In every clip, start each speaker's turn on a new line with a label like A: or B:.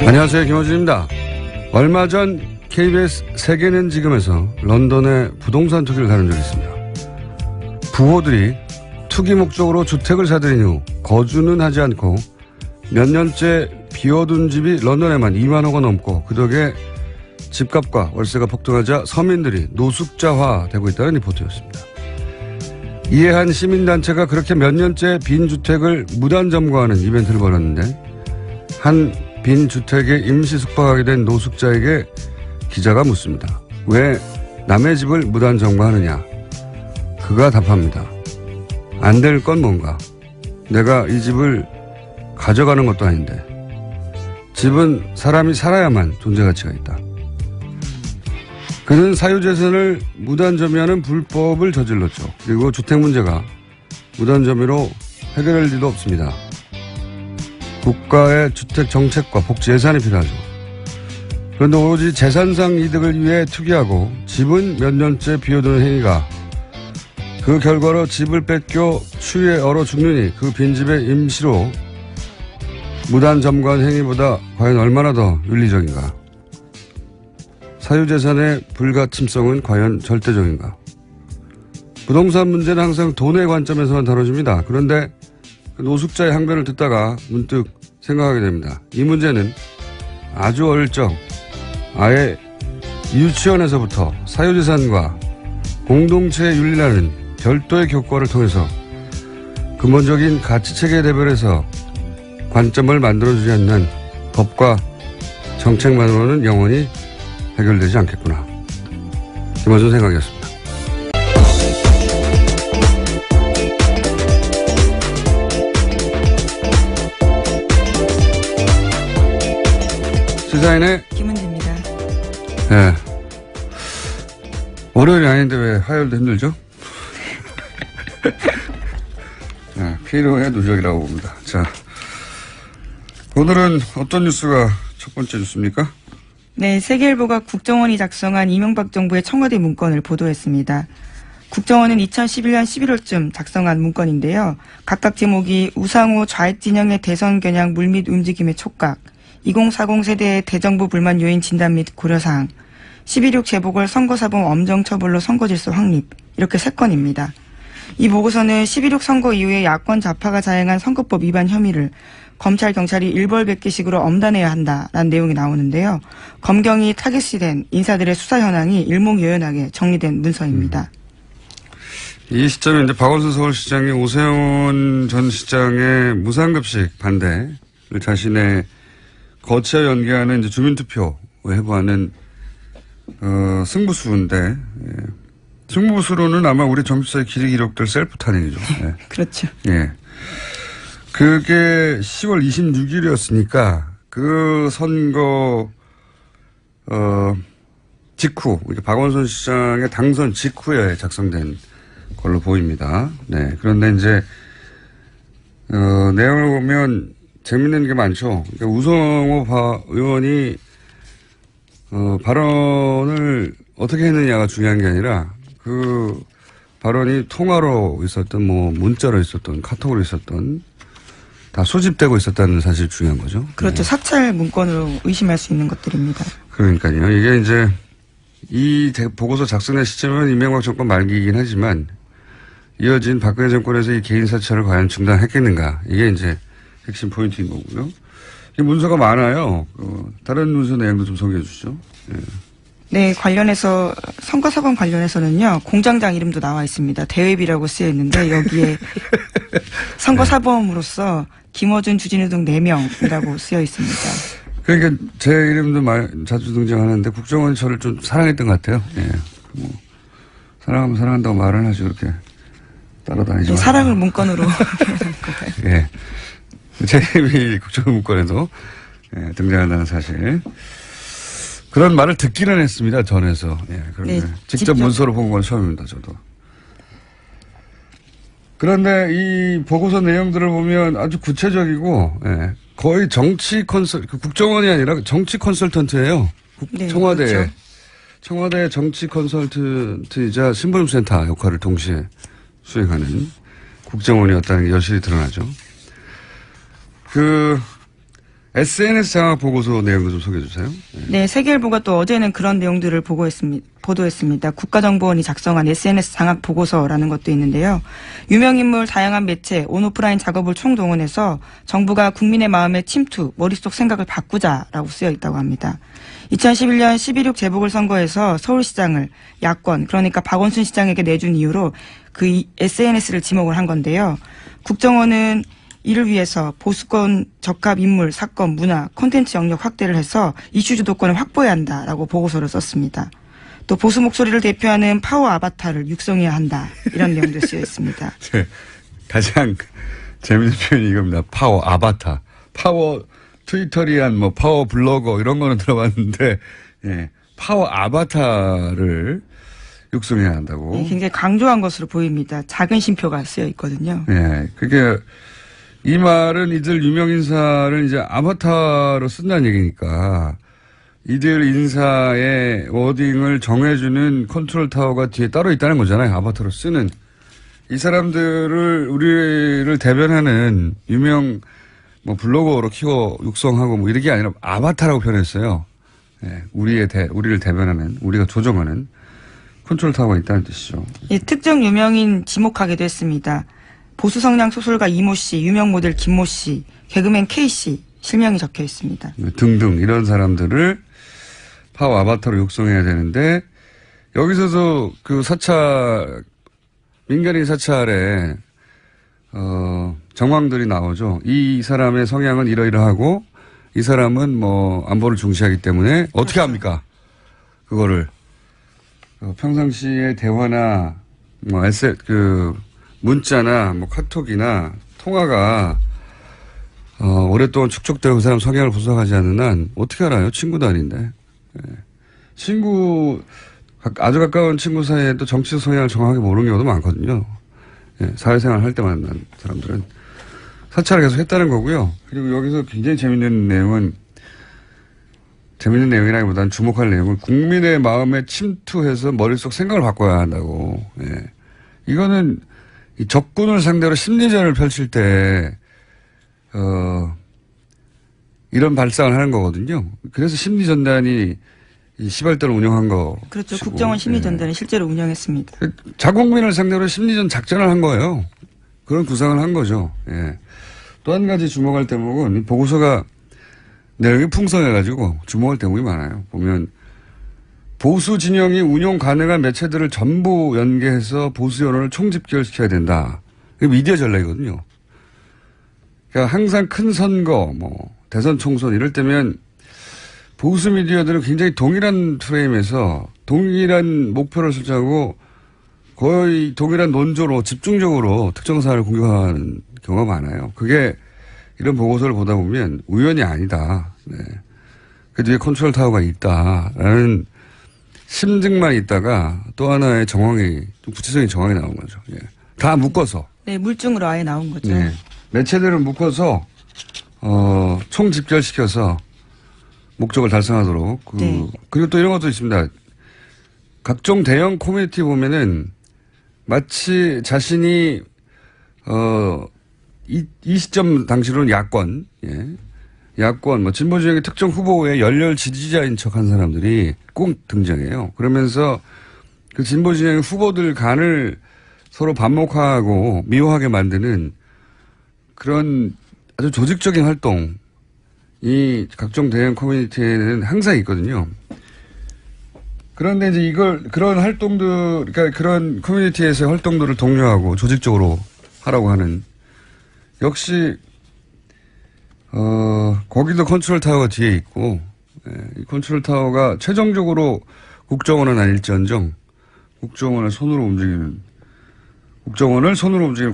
A: 안녕하세요, 김어준입니다. 얼마 전 KBS 세계는 지금에서 런던의 부동산 투기를 다룬 적이 있습니다. 부호들이 투기 목적으로 주택을 사들인 후 거주는 하지 않고 몇 년째 비워둔 집이 런던에만 2만 호가 넘고 그 덕에 집값과 월세가 폭등하자 서민들이 노숙자화되고 있다는 리포트였습니다. 이에 한 시민단체가 그렇게 몇 년째 빈 주택을 무단 점거하는 이벤트를 벌였는데 한 빈 주택에 임시 숙박하게 된 노숙자에게 기자가 묻습니다. 왜 남의 집을 무단 점거하느냐? 그가 답합니다. 안 될 건 뭔가? 내가 이 집을 가져가는 것도 아닌데. 집은 사람이 살아야만 존재 가치가 있다. 그는 사유재산을 무단 점유하는 불법을 저질렀죠. 그리고 주택 문제가 무단 점유로 해결할 리도 없습니다. 국가의 주택 정책과 복지 예산이 필요하죠. 그런데 오로지 재산상 이득을 위해 투기하고 집은 몇 년째 비워두는 행위가 그 결과로 집을 뺏겨 추위에 얼어 죽느니 그 빈집에 임시로 무단 점거한 행위보다 과연 얼마나 더 윤리적인가? 사유재산의 불가침성은 과연 절대적인가? 부동산 문제는 항상 돈의 관점에서만 다뤄집니다. 그런데 노숙자의 항변을 듣다가 문득 생각하게 됩니다. 이 문제는 아주 어릴 적 아예 유치원에서부터 사유재산과 공동체의 윤리라는 별도의 교과를 통해서 근본적인 가치체계 레벨에서 관점을 만들어주지 않는 법과 정책만으로는 영원히 해결되지 않겠구나. 김어준 생각이었습니다. 시사인의
B: 김은지입니다.
A: 네. 월요일이 아닌데 왜 화요일도 힘들죠? 네, 피로의 누적이라고 봅니다. 자, 오늘은 어떤 뉴스가 첫 번째 뉴스입니까?
B: 네, 세계일보가 국정원이 작성한 이명박 정부의 청와대 문건을 보도했습니다. 국정원은 2011년 11월쯤 작성한 문건인데요. 각각 제목이 우상호 좌익 진영의 대선 겨냥 물밑 움직임의 촉각, 2040 세대의 대정부 불만 요인 진단 및 고려사항, 12.6 재보궐 선거사범 엄정 처벌로 선거질서 확립, 이렇게 3건입니다. 이 보고서는 12.6 선거 이후에 야권 좌파가 자행한 선거법 위반 혐의를 검찰, 경찰이 일벌백계식으로 엄단해야 한다라는 내용이 나오는데요. 검경이 타깃이 된 인사들의 수사 현황이 일목요연하게 정리된 문서입니다.
A: 이 시점에 이제 박원순 서울시장이 오세훈 전 시장의 무상급식 반대를 자신의 거치와 연계하는 이제 주민투표에 해부하는 승부수인데, 예. 승부수로는 아마 우리 정치사의 길이 기록될 셀프 탄핵이죠. 예.
B: 그렇죠.
A: 예. 그게 10월 26일이었으니까 그 선거 직후, 박원순 시장의 당선 직후에 작성된 걸로 보입니다. 네. 그런데 이제 내용을 보면 재밌는 게 많죠. 그러니까 우성호 의원이 발언을 어떻게 했느냐가 중요한 게 아니라 그 발언이 통화로 있었던 문자로 있었던 카톡으로 있었던 다 소집되고 있었다는 사실이 중요한 거죠.
B: 그렇죠.
A: 네.
B: 사찰 문건으로 의심할 수 있는 것들입니다.
A: 그러니까요. 이게 이제 이 보고서 작성의 시점은 이명박 정권 말기이긴 하지만 이어진 박근혜 정권에서 이 개인 사찰을 과연 중단했겠는가. 이게 이제 핵심 포인트인 거고요. 이 문서가 많아요. 다른 문서 내용도 좀 소개해 주시죠. 네.
B: 네, 관련해서 선거사범 관련해서는요. 공장장 이름도 나와 있습니다. 대회비라고 쓰여 있는데 여기에 선거사범으로서 김어준, 주진우 등 4명이라고 쓰여 있습니다.
A: 그러니까 제 이름도 자주 등장하는데 국정원이 저를 좀 사랑했던 것 같아요. 예. 사랑하면 사랑한다고 말을 하지 그렇게 따라다니지
B: 네, 사랑을 문건으로
A: 예. 제 이름이 국정원 문건에도 등장한다는 사실. 그런 말을 듣기는 했습니다. 전에서. 예. 그런데
B: 네,
A: 직접 문서로 본 건 처음입니다. 저도. 그런데 이 보고서 내용들을 보면 아주 구체적이고 거의 정치 국정원이 아니라 정치 컨설턴트예요.
B: 네,
A: 청와대에.
B: 그렇죠.
A: 청와대 정치 컨설턴트이자 신보임센터 역할을 동시에 수행하는 국정원이었다는 게 여실히 드러나죠. SNS 장악 보고서 내용도 좀 소개해 주세요.
B: 네, 세계일보가 또 어제는 그런 내용들을 보도했습니다. 국가정보원이 작성한 SNS 장악 보고서라는 것도 있는데요. 유명인물 다양한 매체, 온오프라인 작업을 총동원해서 정부가 국민의 마음의 침투, 머릿속 생각을 바꾸자라고 쓰여 있다고 합니다. 2011년 11.6 재보궐선거에서 서울시장을 야권, 그러니까 박원순 시장에게 내준 이유로 그 SNS를 지목을 한 건데요. 국정원은 이를 위해서 보수권 적합 인물, 사건, 문화, 콘텐츠 영역 확대를 해서 이슈 주도권을 확보해야 한다라고 보고서를 썼습니다. 또 보수 목소리를 대표하는 파워 아바타를 육성해야 한다. 이런 내용도 쓰여 있습니다.
A: 네, 가장 재밌는 표현이 이겁니다. 파워 아바타. 파워 트위터리안 뭐 파워 블로거 이런 거는 들어봤는데 예, 파워 아바타를 육성해야 한다고.
B: 네, 굉장히 강조한 것으로 보입니다. 작은 쉼표가 쓰여 있거든요.
A: 예, 그게 이 말은 이들 유명인사를 이제 아바타로 쓴다는 얘기니까 이들 인사의 워딩을 정해주는 컨트롤 타워가 뒤에 따로 있다는 거잖아요. 아바타로 쓰는. 이 사람들을, 우리를 대변하는 유명 뭐 블로거로 키워 육성하고 뭐 이런 게 아니라 아바타라고 표현했어요. 예, 우리를 대변하는, 우리가 조정하는 컨트롤 타워가 있다는 뜻이죠.
B: 예, 특정 유명인 지목하기도 했습니다. 보수 성향 소설가 이모 씨, 유명 모델 김모 씨, 개그맨 K 씨 실명이 적혀 있습니다.
A: 등등 이런 사람들을 파워 아바타로 육성해야 되는데 여기서도 그 사찰 민간인 사찰에 정황들이 나오죠. 이 사람의 성향은 이러이러하고 이 사람은 뭐 안보를 중시하기 때문에 어떻게 합니까? 그거를 평상시에 대화나 뭐 문자나 뭐 카톡이나 통화가 오랫동안 축적되고 그 사람 성향을 분석하지 않는 한 어떻게 알아요? 친구도 아닌데. 예. 아주 가까운 친구 사이에도 정치적 성향을 정확하게 모르는 경우도 많거든요. 예, 사회생활 할 때 만난 사람들은. 사찰을 계속 했다는 거고요. 그리고 여기서 굉장히 재밌는 내용이라기보다는 주목할 내용은 국민의 마음에 침투해서 머릿속 생각을 바꿔야 한다고. 예. 이거는 이 적군을 상대로 심리전을 펼칠 때, 이런 발상을 하는 거거든요. 그래서 심리전단이 이 시발대를 운영한 거.
B: 그렇죠. 국정원 심리전단을 예. 실제로 운영했습니다.
A: 자국민을 상대로 심리전 작전을 한 거예요. 그런 구상을 한 거죠. 예. 또 한 가지 주목할 대목은 이 보고서가 내용이 풍성해가지고 주목할 대목이 많아요. 보면 보수 진영이 운용 가능한 매체들을 전부 연계해서 보수 여론을 총집결시켜야 된다. 이게 미디어 전략이거든요. 그러니까 항상 큰 선거, 뭐 대선 총선 이럴 때면 보수 미디어들은 굉장히 동일한 프레임에서 동일한 목표를 설정하고 거의 동일한 논조로 집중적으로 특정 사안을 공격하는 경우가 많아요. 그게 이런 보고서를 보다 보면 우연이 아니다. 네. 그 뒤에 컨트롤 타워가 있다라는 심증만 있다가 또 하나의 정황이, 좀 구체적인 정황이 나온 거죠. 예. 다 묶어서.
B: 네, 물증으로 아예 나온 거죠.
A: 네. 매체들을 묶어서, 총집결시켜서 목적을 달성하도록.
B: 네.
A: 그리고 또 이런 것도 있습니다. 각종 대형 커뮤니티 보면은 마치 자신이, 이 시점 당시로는 야권, 예. 야권, 뭐, 진보 진영의 특정 후보의 열렬 지지자인 척 한 사람들이 꼭 등장해요. 그러면서 그 진보 진영의 후보들 간을 서로 반목하고 미워하게 만드는 그런 아주 조직적인 활동이 각종 대형 커뮤니티에는 항상 있거든요. 그런데 이제 그런 활동들, 그러니까 그런 커뮤니티에서의 활동들을 독려하고 조직적으로 하라고 하는 역시 거기도 컨트롤 타워가 뒤에 있고, 예, 이 컨트롤 타워가 최종적으로 국정원은 아닐지언정 국정원을 손으로 움직이는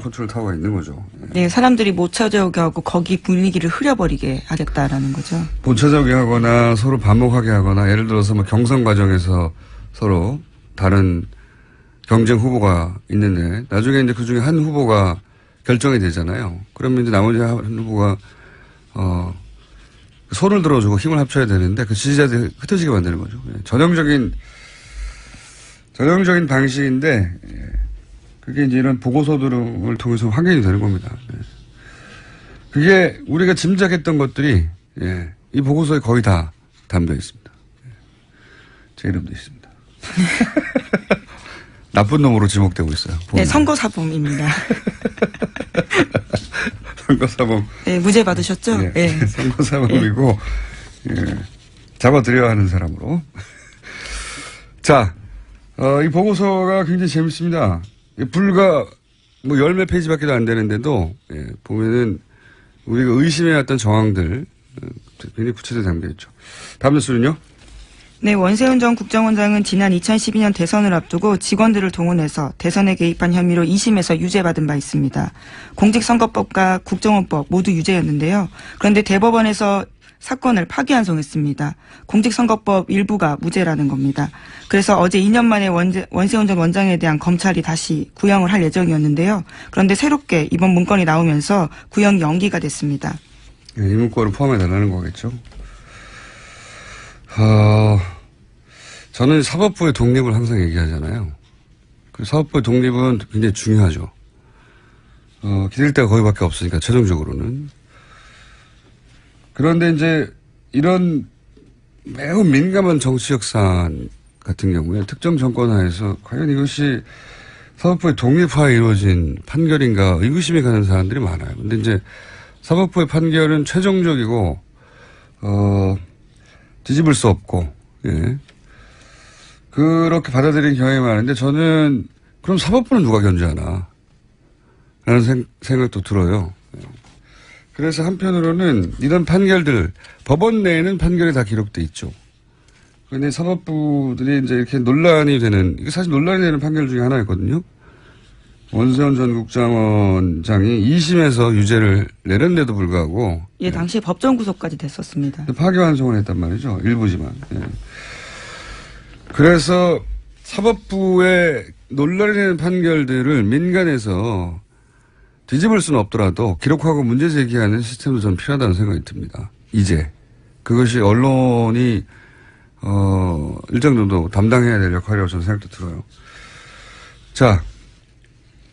A: 컨트롤 타워가 있는 거죠. 예.
B: 네, 사람들이 못 찾아오게 하고 거기 분위기를 흐려버리게 하겠다라는 거죠.
A: 못 찾아오게 하거나 서로 반목하게 하거나 예를 들어서 뭐 경선 과정에서 서로 다른 경쟁 후보가 있는데 나중에 이제 그 중에 한 후보가 결정이 되잖아요. 그러면 이제 나머지 한 후보가 손을 들어주고 힘을 합쳐야 되는데 그 지지자들이 흩어지게 만드는 거죠. 전형적인 방식인데 그게 이제 이런 보고서들을 통해서 확인이 되는 겁니다. 그게 우리가 짐작했던 것들이 예. 이 보고서에 거의 다 담겨 있습니다. 제 이름도 있습니다. 나쁜 놈으로 지목되고 있어요.
B: 네, 선거사범입니다.
A: 선거사범.
B: 네, 무죄 받으셨죠?
A: 예.
B: 네.
A: 선거사범이고, 예. 잡아들여야 하는 사람으로. 자, 이 보고서가 굉장히 재밌습니다. 불과 뭐 10몇 페이지밖에 안 되는데도, 예, 보면은 우리가 의심해왔던 정황들, 굉장히 구체적으로 담겨있죠. 다음 뉴스는요?
B: 네, 원세훈 전 국정원장은 지난 2012년 대선을 앞두고 직원들을 동원해서 대선에 개입한 혐의로 2심에서 유죄받은 바 있습니다. 공직선거법과 국정원법 모두 유죄였는데요. 그런데 대법원에서 사건을 파기환송했습니다. 공직선거법 일부가 무죄라는 겁니다. 그래서 어제 2년 만에 원세훈 전 원장에 대한 검찰이 다시 구형을 할 예정이었는데요. 그런데 새롭게 이번 문건이 나오면서 구형이 연기가 됐습니다.
A: 이 문건을 포함해달라는 거겠죠. 저는 사법부의 독립을 항상 얘기하잖아요. 그 사법부의 독립은 굉장히 중요하죠. 기댈 데가 거기밖에 없으니까, 최종적으로는. 그런데 이제 이런 매우 민감한 정치적 사안 같은 경우에 특정 정권 하에서 과연 이것이 사법부의 독립화에 이루어진 판결인가 의구심이 가는 사람들이 많아요. 근데 이제 사법부의 판결은 최종적이고, 뒤집을 수 없고, 예. 그렇게 받아들이는 경향이 많은데 저는 그럼 사법부는 누가 견제하나? 라는 생각도 들어요. 그래서 한편으로는 이런 판결들, 법원 내에는 판결이 다 기록돼 있죠. 그런데 사법부들이 이제 이렇게 논란이 되는, 이게 사실 논란이 되는 판결 중에 하나였거든요. 원세훈 전 국정원장이 2심에서 유죄를 내렸는데도 불구하고.
B: 예, 당시 법정 구속까지 됐었습니다.
A: 파기환송을 했단 말이죠. 일부지만. 예. 그래서 사법부의 논란이 되는 판결들을 민간에서 뒤집을 수는 없더라도 기록하고 문제 제기하는 시스템도 좀 필요하다는 생각이 듭니다. 이제. 그것이 언론이, 일정 정도 담당해야 될 역할이라고 저는 생각도 들어요. 자.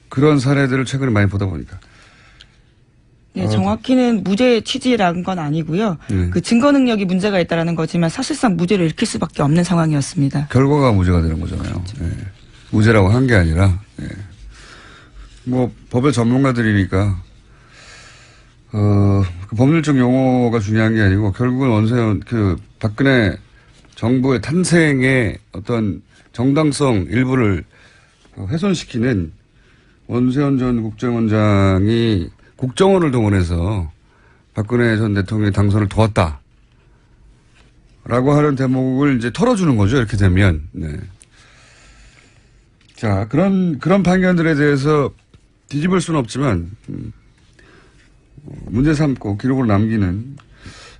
A: 그런 사례들을 최근에 많이 보다 보니까.
B: 네, 정확히는 무죄 취지라는 건 아니고요.
A: 네.
B: 그 증거 능력이 문제가 있다라는 거지만 사실상 무죄를 일으킬 수밖에 없는 상황이었습니다.
A: 결과가 무죄가 되는 거잖아요. 그렇죠. 네. 무죄라고 한 게 아니라, 네. 뭐 법의 전문가들이니까 그 법률적 용어가 중요한 게 아니고 결국은 원세훈 그 박근혜 정부의 탄생의 어떤 정당성 일부를 훼손시키는 원세훈 전 국정원장이 국정원을 동원해서 박근혜 전 대통령의 당선을 도왔다. 라고 하는 대목을 이제 털어주는 거죠. 이렇게 되면. 네. 자, 그런 판결들에 대해서 뒤집을 수는 없지만, 문제 삼고 기록으로 남기는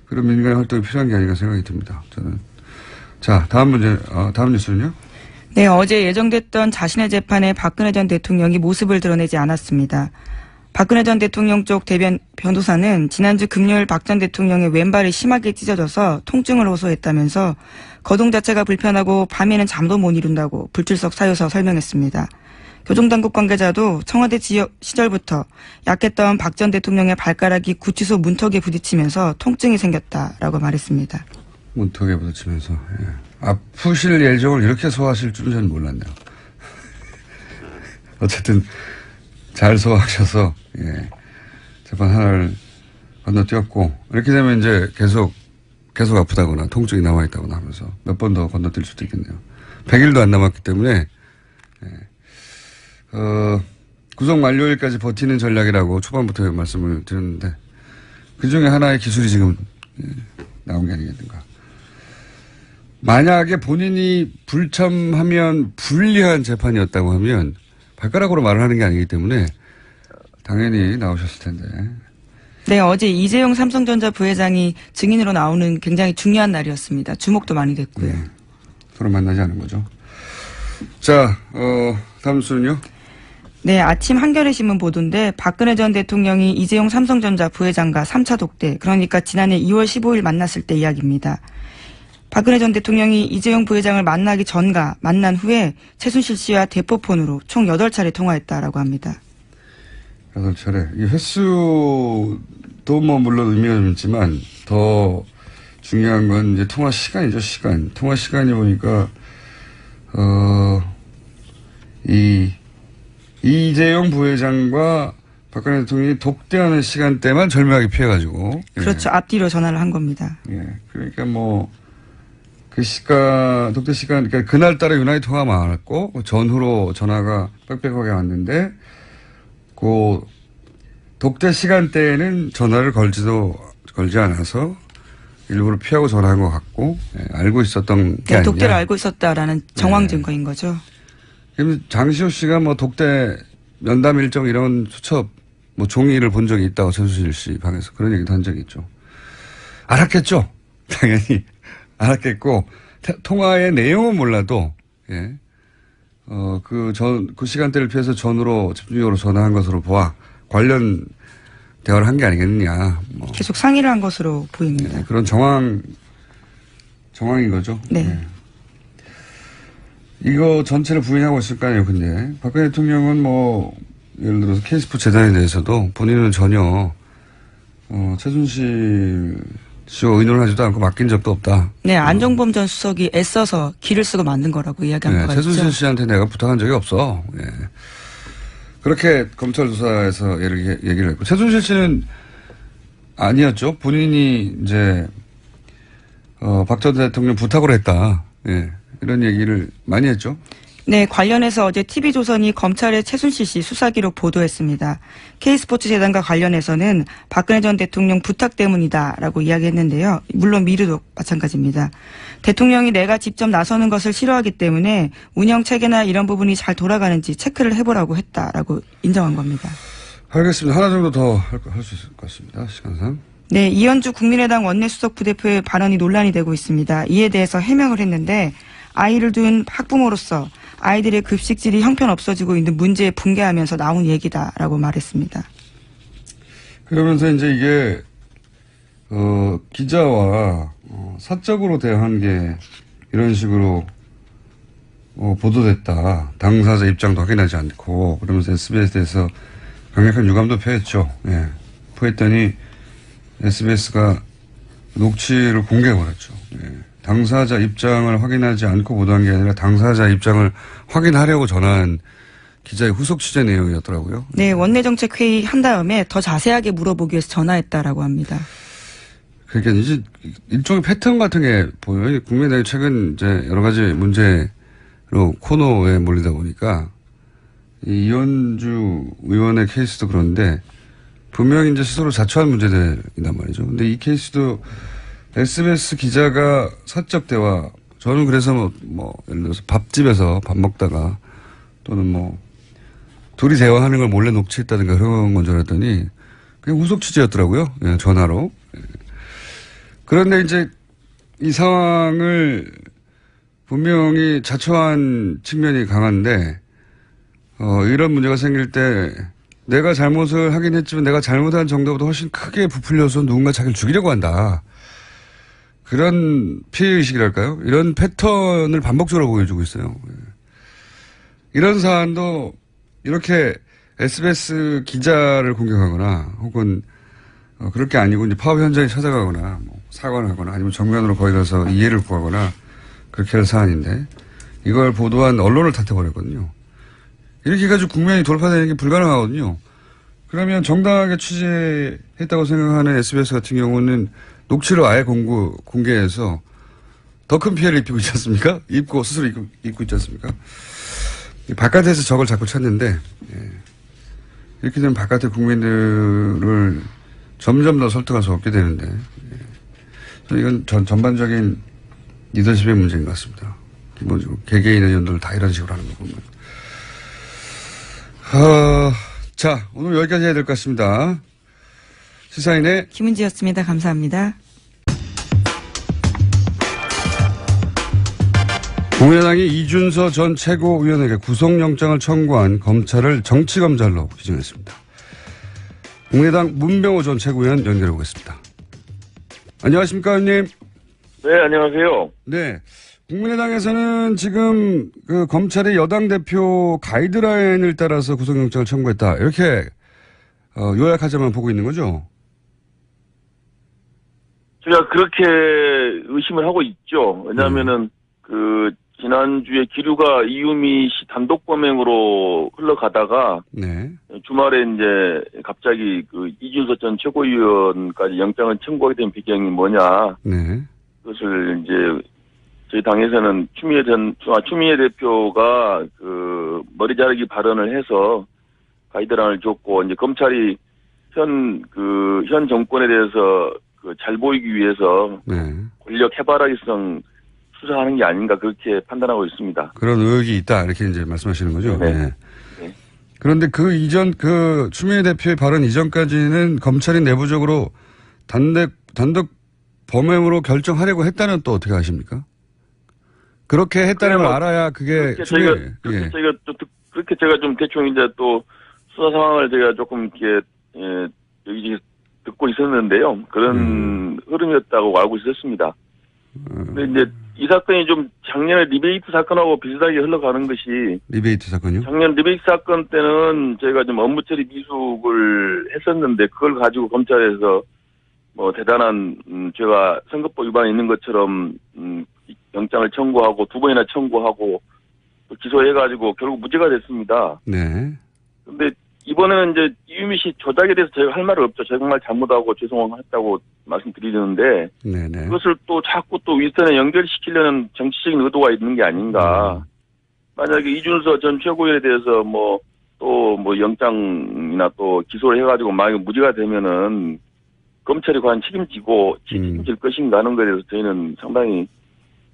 A: 그런 민간의 활동이 필요한 게 아닌가 생각이 듭니다. 저는. 자, 다음 뉴스는요?
B: 네, 어제 예정됐던 자신의 재판에 박근혜 전 대통령이 모습을 드러내지 않았습니다. 박근혜 전 대통령 쪽 대변 변호사는 지난주 금요일 박 전 대통령의 왼발이 심하게 찢어져서 통증을 호소했다면서 거동 자체가 불편하고 밤에는 잠도 못 이룬다고 불출석 사유서 설명했습니다. 교정당국 관계자도 청와대 지역 시절부터 약했던 박 전 대통령의 발가락이 구치소 문턱에 부딪히면서 통증이 생겼다라고 말했습니다.
A: 문턱에 부딪히면서. 예. 아프실 예정을 이렇게 소화하실 줄은 저는 몰랐네요. 어쨌든 잘 소화하셔서 예. 재판 하나를 건너뛰었고 이렇게 되면 이제 계속 아프다거나 통증이 남아있다거나 하면서 몇 번 더 건너뛸 수도 있겠네요. 100일도 안 남았기 때문에 예. 구속 만료일까지 버티는 전략이라고 초반부터 말씀을 드렸는데 그중에 하나의 기술이 지금 예. 나온 게 아니겠는가. 만약에 본인이 불참하면 불리한 재판이었다고 하면 발가락으로 말을 하는 게 아니기 때문에 당연히 나오셨을 텐데.
B: 네, 어제 이재용 삼성전자 부회장이 증인으로 나오는 굉장히 중요한 날이었습니다. 주목도 많이 됐고요.
A: 네, 서로 만나지 않은 거죠. 자, 다음 뉴스는요?
B: 네, 아침 한겨레 신문 보도인데 박근혜 전 대통령이 이재용 삼성전자 부회장과 3차 독대, 그러니까 지난해 2월 15일 만났을 때 이야기입니다. 박근혜 전 대통령이 이재용 부회장을 만나기 전과 만난 후에 최순실 씨와 대포폰으로 총 8차례 통화했다라고 합니다.
A: 8차례. 이 횟수 것도 뭐 물론 의미가 좀 있지만 더 중요한 건 이제 통화 시간이죠, 시간. 통화 시간이 보니까, 이재용 부회장과 박근혜 대통령이 독대하는 시간대만 절묘하게 피해가지고.
B: 그렇죠. 앞뒤로 전화를 한 겁니다.
A: 예. 그러니까 뭐, 그 시간, 독대 시간, 그러니까 그날따라 유난히 통화가 많았고, 전후로 전화가 빽빽하게 왔는데, 그, 독대 시간대에는 전화를 걸지 않아서 일부러 피하고 전화한 것 같고, 예, 알고 있었던 게 아니냐.
B: 독대를 알고 있었다라는 정황 증거인 거죠.
A: 그럼 장시호 씨가 뭐 독대 면담 일정 이런 수첩, 뭐 종이를 본 적이 있다고 최순실 씨 방에서 그런 얘기도 한 적이 있죠. 알았겠죠? 당연히. 알았겠고, 통화의 내용은 몰라도, 예. 그 시간대를 피해서 전후로 집중적으로 전화한 것으로 보아 관련 대화를 한 게 아니겠느냐. 뭐.
B: 계속 상의를 한 것으로 보입니다.
A: 예, 그런 정황인 거죠.
B: 네.
A: 예. 이거 전체를 부인하고 있을까요, 근데. 박근혜 대통령은 뭐, 예를 들어서 K스포츠 재단에 대해서도 본인은 전혀, 최순실 씨와 의논을 하지도 않고 맡긴 적도 없다.
B: 네, 안종범 전 수석이 애써서 길을 쓰고 만든 거라고 이야기한 거가 있죠.
A: 최순실 씨한테 내가 부탁한 적이 없어. 예. 그렇게 검찰 조사에서 얘기를 했고. 최순실 씨는 아니었죠. 본인이 이제, 박 전 대통령 부탁으로 했다. 예. 이런 얘기를 많이 했죠.
B: 네, 관련해서 어제 TV조선이 검찰의 최순실 씨 수사 기록 보도했습니다. K스포츠 재단과 관련해서는 박근혜 전 대통령 부탁 때문이다라고 이야기했는데요. 물론 미르도 마찬가지입니다. 대통령이 내가 직접 나서는 것을 싫어하기 때문에 운영 체계나 이런 부분이 잘 돌아가는지 체크를 해보라고 했다라고 인정한 겁니다.
A: 알겠습니다. 하나 정도 더 할 수 있을 것 같습니다. 시간상.
B: 네, 이현주 국민의당 원내수석 부대표의 발언이 논란이 되고 있습니다. 이에 대해서 해명을 했는데 아이를 둔 학부모로서 아이들의 급식질이 형편없어지고 있는 문제에 분개하면서 나온 얘기다라고 말했습니다.
A: 그러면서 이제 이게 기자와 사적으로 대화한 게 이런 식으로 보도됐다. 당사자 입장도 확인하지 않고 그러면서 SBS에서 강력한 유감도 표했죠. 예. 표했더니 SBS가 녹취를 공개해버렸죠. 예. 당사자 입장을 확인하지 않고 보도한 게 아니라 당사자 입장을 확인하려고 전한 기자의 후속 취재 내용이었더라고요.
B: 네, 원내정책회의 한 다음에 더 자세하게 물어보기 위해서 전화했다라고 합니다.
A: 그러니까 이제 일종의 패턴 같은 게 보여요. 국민의당이 최근 이제 여러 가지 문제로 코너에 몰리다 보니까 이 이현주 의원의 케이스도 그런데 분명히 이제 스스로 자초한 문제들이란 말이죠. 근데 이 케이스도 SBS 기자가 사적 대화, 저는 그래서 뭐, 예를 들어서 밥집에서 밥 먹다가 또는 뭐, 둘이 대화하는 걸 몰래 녹취했다든가 그런 건 줄 알았더니 그냥 후속 취재였더라고요. 예, 전화로. 예. 그런데 이제 이 상황을 분명히 자초한 측면이 강한데, 이런 문제가 생길 때 내가 잘못을 하긴 했지만 내가 잘못한 정도보다 훨씬 크게 부풀려서 누군가 자기를 죽이려고 한다. 그런 피해의식이랄까요? 이런 패턴을 반복적으로 보여주고 있어요. 이런 사안도 이렇게 SBS 기자를 공격하거나 혹은 그럴 게 아니고 이제 파업 현장에 찾아가거나 뭐 사과를 하거나 아니면 정면으로 거기 가서 이해를 구하거나 그렇게 할 사안인데 이걸 보도한 언론을 탓해버렸거든요. 이렇게 해가지고 국면이 돌파되는 게 불가능하거든요. 그러면 정당하게 취재했다고 생각하는 SBS 같은 경우는 녹취를 아예 공개해서 더 큰 피해를 입히고 있지 않습니까? 스스로 입고 있지 않습니까? 바깥에서 적을 자꾸 찾는데, 예. 이렇게 되면 바깥의 국민들을 점점 더 설득할 수 없게 되는데, 예. 이건 전반적인 리더십의 문제인 것 같습니다. 기본적으로 개개인 의원들 다 이런 식으로 하는 거 보면. 자, 오늘 여기까지 해야 될 것 같습니다. 시사인의
B: 김은지였습니다. 감사합니다.
A: 국민의당이 이준서 전 최고위원에게 구속영장을 청구한 검찰을 정치검찰로 규정했습니다. 국민의당 문병호 전 최고위원 연결해 보겠습니다. 안녕하십니까, 의원님?
C: 네, 안녕하세요.
A: 네. 국민의당에서는 지금 그 검찰의 여당 대표 가이드라인을 따라서 구속영장을 청구했다. 이렇게 요약하자만 보고 있는 거죠?
C: 제가 그렇게 의심을 하고 있죠. 왜냐하면은 지난주에 기류가 이유미 씨 단독 범행으로 흘러가다가
A: 네.
C: 주말에 이제 갑자기 이준석 전 최고위원까지 영장을 청구하게 된 배경이 뭐냐.
A: 네.
C: 그것을 이제 저희 당에서는 추미애 대표가 머리 자르기 발언을 해서 가이드라인을 줬고 이제 검찰이 현 정권에 대해서 잘 보이기 위해서
A: 네.
C: 권력 해바라기성 수사하는 게 아닌가 그렇게 판단하고 있습니다.
A: 그런 의혹이 있다 이렇게 이제 말씀하시는 거죠.
C: 네.
A: 네.
C: 네.
A: 그런데 추미애 대표의 발언 이전까지는 검찰이 내부적으로 단독 범행으로 결정하려고 했다는 또 어떻게 아십니까? 그렇게 했다는 걸 알아야 그게
C: 그렇게 제가 좀 대충 이제 또 수사 상황을 제가 조금 이렇게 여기 듣고 있었는데요. 그런 흐름이었다고 알고 있었습니다. 근데 이제 이 사건이 좀 작년에 리베이트 사건하고 비슷하게 흘러가는 것이
A: 리베이트 사건이요?
C: 작년 리베이트 사건 때는 저희가 좀 업무 처리 미숙을 했었는데 그걸 가지고 검찰에서 뭐 대단한 죄가 선거법 위반이 있는 것처럼 영장을 청구하고 2번이나 청구하고 또 기소해가지고 결국 무죄가 됐습니다.
A: 네.
C: 근데 이번에는 이제 이유미 씨 조작에 대해서 저희가 할 말은 없죠. 정말 잘못하고 죄송했다고 말씀드리는데
A: 네네.
C: 그것을 또 자꾸 또 윗선에 연결시키려는 정치적인 의도가 있는 게 아닌가. 만약에 이준석 전 최고위에 대해서 영장이나 또 기소를 해가지고 만약에 무죄가 되면은 검찰이 과연 책임질 것인가 하는 것에 대해서 저희는 상당히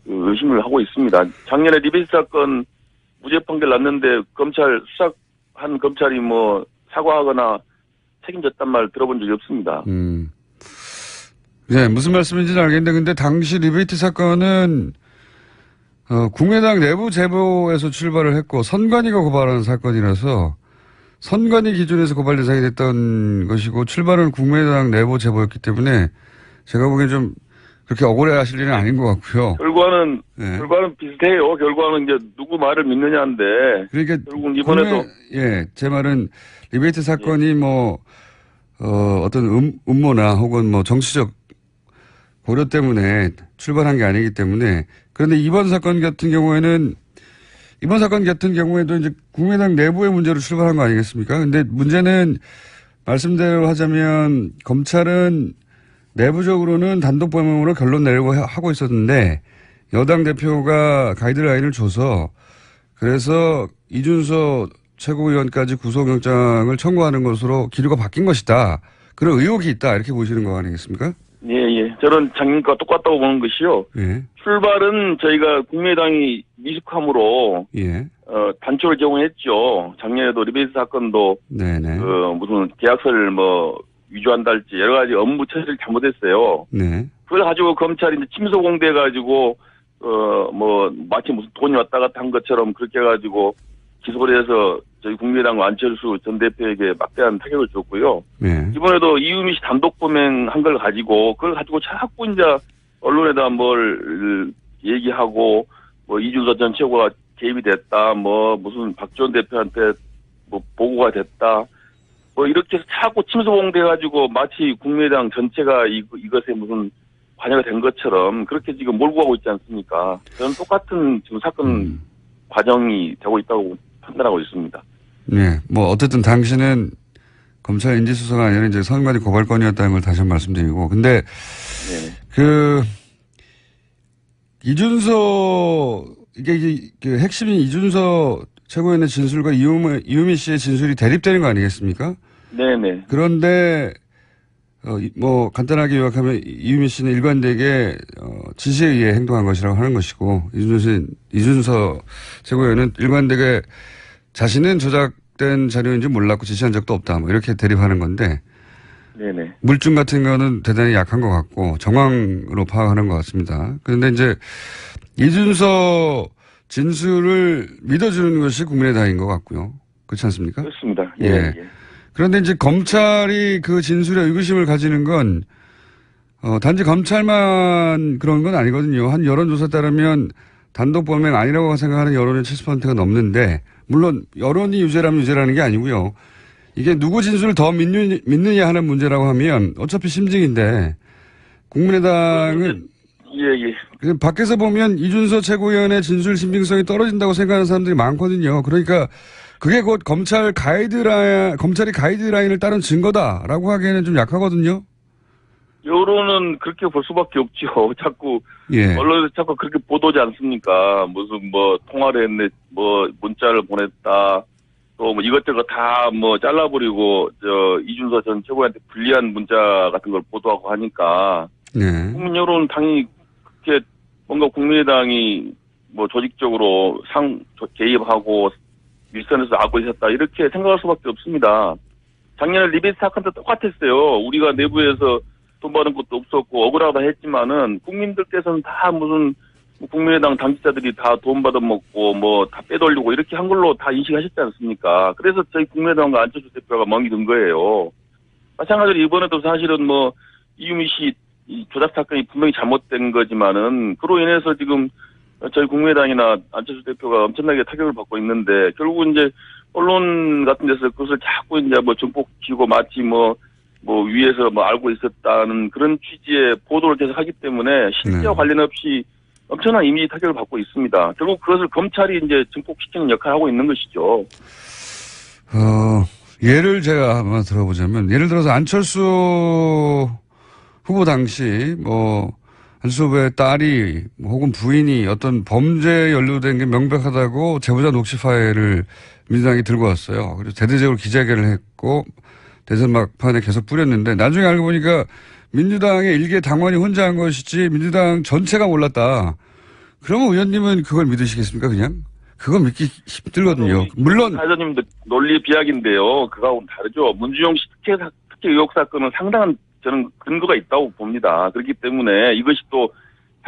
C: 의심을 하고 있습니다. 작년에 리베이트 사건 무죄 판결 났는데 수사한 검찰이 사과하거나 책임졌단 말 들어본 적이 없습니다.
A: 네, 무슨 말씀인지는 알겠는데, 근데 당시 리베이트 사건은, 국민의당 내부 제보에서 출발을 했고, 선관위가 고발한 사건이라서, 선관위 기준에서 고발 대상이 됐던 것이고, 출발은 국민의당 내부 제보였기 때문에, 제가 보기엔 좀, 그렇게 억울해 하실 일은 아닌 것 같고요. 결과는
C: 비슷해요. 결과는 이제 누구 말을 믿느냐인데.
A: 그러니까,
C: 결국 이번에도.
A: 제 말은, 리베이트 사건이 어떤 음모나 혹은 정치적 고려 때문에 출발한 게 아니기 때문에 그런데 이번 사건 같은 경우에도 이제 국민의당 내부의 문제로 출발한 거 아니겠습니까? 근데 문제는 말씀대로 하자면 검찰은 내부적으로는 단독 범행으로 결론 내려고 하고 있었는데 여당 대표가 가이드라인을 줘서 그래서 이준석 최고위원까지 구속영장을 청구하는 것으로 기류가 바뀐 것이다. 그런 의혹이 있다. 이렇게 보시는 거 아니겠습니까?
C: 예. 저는 작년과 똑같다고 보는 것이요.
A: 예.
C: 출발은 저희가 국민의당이 미숙함으로 단초를 제공했죠. 작년에도 리베이트 사건도
A: 네네.
C: 무슨 계약서를 위조한다 할지 여러 가지 업무 처리를 잘못했어요.
A: 네.
C: 그걸 가지고 검찰이 이제 침소공대 가지고 마치 무슨 돈이 왔다 갔다 한 것처럼 그렇게 해가지고 기소를 해서 저희 국민의당 안철수 전 대표에게 막대한 타격을 줬고요.
A: 네.
C: 이번에도 이유미 씨 단독 범행한 걸 가지고 그걸 가지고 자꾸 이제 언론에다 뭘 얘기하고 이준석 전 최고가 개입이 됐다. 무슨 박지원 대표한테 보고가 됐다. 이렇게 해서 자꾸 침소봉돼가지고 마치 국민의당 전체가 이것에 무슨 관여가 된 것처럼 그렇게 지금 몰고 가고 있지 않습니까? 저는 똑같은 지금 사건 과정이 되고 있다고 판단하고 있습니다.
A: 네. 어쨌든 당신은 검찰 인지수사가 아니라 이제 선관위 고발건이었다는 걸 다시 한번 말씀드리고. 근데, 이준석, 핵심이 이준석 최고위원의 진술과 이유미 씨의 진술이 대립되는 거 아니겠습니까?
C: 네네.
A: 그런데, 간단하게 요약하면 이유미 씨는 일관되게, 지시에 의해 행동한 것이라고 하는 것이고, 이준석 최고위원은 일관되게 자신은 조작된 자료인지 몰랐고 지시한 적도 없다. 이렇게 대립하는 건데,
C: 네네.
A: 물증 같은 거는 대단히 약한 것 같고, 정황으로 파악하는 것 같습니다. 그런데 이제, 이준석 진술을 믿어주는 것이 국민의당인 것 같고요. 그렇지 않습니까?
C: 그렇습니다.
A: 예. 그런데 이제 검찰이 그 진술에 의구심을 가지는 건, 단지 검찰만 그런 건 아니거든요. 한 여론조사에 따르면 단독 범행 아니라고 생각하는 여론은 70%가 넘는데, 물론 여론이 유죄라면 유죄라는 게 아니고요. 이게 누구 진술을 더 믿느냐 하는 문제라고 하면 어차피 심증인데, 국민의당은
C: 예.
A: 그냥 밖에서 보면 이준서 최고위원의 진술 신빙성이 떨어진다고 생각하는 사람들이 많거든요. 그러니까 그게 곧 검찰이 가이드라인을 따른 증거다라고 하기에는 좀 약하거든요.
C: 여론은 그렇게 볼 수밖에 없죠. 자꾸
A: 예.
C: 언론에서 자꾸 그렇게 보도지 않습니까? 무슨 뭐 통화를 했네, 뭐 문자를 보냈다, 또 뭐 이것저것 다 뭐 잘라버리고 이준서 전 최고위원한테 불리한 문자 같은 걸 보도하고 하니까
A: 네.
C: 국민 여론은 당연히 그렇게 뭔가 국민의당이 뭐 조직적으로 개입하고 일선에서 하고 있었다 이렇게 생각할 수밖에 없습니다. 작년에 리베이트 사건도 똑같았어요. 우리가 내부에서 돈 받은 것도 없었고 억울하다 했지만은 국민들께서는 다 무슨 국민의당 당직자들이 다 돈 받아먹고 뭐 다 빼돌리고 이렇게 한 걸로 다 인식하셨지 않습니까? 그래서 저희 국민의당과 안철수 대표가 멍이 든 거예요. 마찬가지로 이번에도 사실은 뭐 이유미 씨 조작 사건이 분명히 잘못된 거지만은 그로 인해서 지금 저희 국민의당이나 안철수 대표가 엄청나게 타격을 받고 있는데 결국 이제 언론 같은 데서 그것을 자꾸 이제 뭐 증폭시키고 마치 뭐 위에서 뭐 알고 있었다는 그런 취지의 보도를 계속 하기 때문에 실제와 관련 없이 엄청난 이미지 타격을 받고 있습니다. 결국 그것을 검찰이 이제 증폭시키는 역할을 하고 있는 것이죠.
A: 예를 제가 한번 들어보자면 예를 들어서 안철수 후보 당시 안철수 후보의 딸이 혹은 부인이 어떤 범죄에 연루된 게 명백하다고 제보자 녹취 파일을 민주당이 들고 왔어요. 그래서 대대적으로 기자회견을 했고 대선 막판에 계속 뿌렸는데 나중에 알고 보니까 민주당의 일개 당원이 혼자 한 것이지 민주당 전체가 몰랐다. 그러면 의원님은 그걸 믿으시겠습니까 그냥? 그건 믿기 힘들거든요. 물론
C: 사장님도 논리 비약인데요. 그거하고는 다르죠. 문주용 씨 특혜 의혹 사건은 상당한 저는 근거가 있다고 봅니다. 그렇기 때문에 이것이 또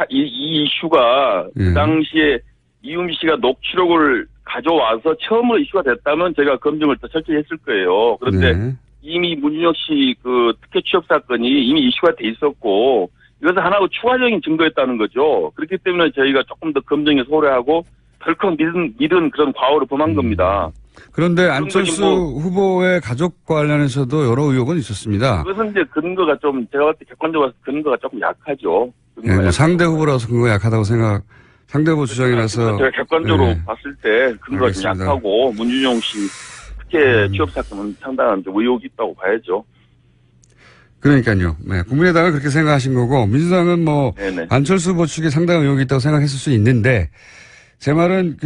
C: 이 이슈가 그 당시에 이유미 씨가 녹취록을 가져와서 처음으로 이슈가 됐다면 제가 검증을 더 철저히 했을 거예요. 그런데 이미 문준혁 씨 그 특혜 취업 사건이 이미 이슈가 돼 있었고 이것은 하나의 추가적인 증거였다는 거죠. 그렇기 때문에 저희가 조금 더 검증에 소홀하고 덜컥 믿은 그런 과오를 범한 겁니다.
A: 그런데 안철수 후보의 가족 관련해서도 여러 의혹은 있었습니다.
C: 그것은 이제 근거가 좀 제가 볼 때 객관적으로 봐서 근거가 조금 약하죠.
A: 상대 후보라서 근거가 약하다고 상대 후보 주장이라서
C: 제가 객관적으로 봤을 때 근거가 좀 약하고 문준용 씨 특혜 취업 사건은 상당한 의혹이 있다고 봐야죠.
A: 그러니까요. 네, 국민의당은 그렇게 생각하신 거고 민주당은 안철수 후보 측에 상당한 의혹이 있다고 생각했을 수 있는데 제 말은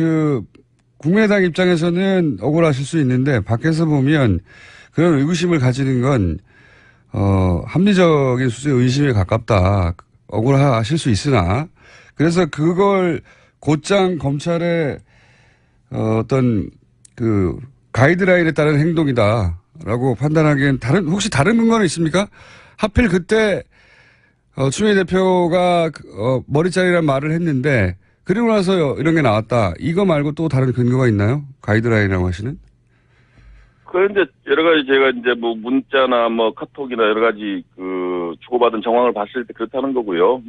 A: 국민의당 입장에서는 억울하실 수 있는데 밖에서 보면 그런 의구심을 가지는 건 합리적인 수준의 의심에 가깝다. 억울하실 수 있으나 그래서 그걸 곧장 검찰의 어떤 가이드라인에 따른 행동이다라고 판단하기엔 혹시 다른 근거는 있습니까? 하필 그때 추미애 대표가 머리짜리란 말을 했는데 그리고 나서 이런 게 나왔다. 이거 말고 또 다른 근거가 있나요? 가이드라인이라고 하시는?
C: 그런데 여러 가지 제가 이제 문자나 카톡이나 여러 가지 주고받은 정황을 봤을 때 그렇다는 거고요.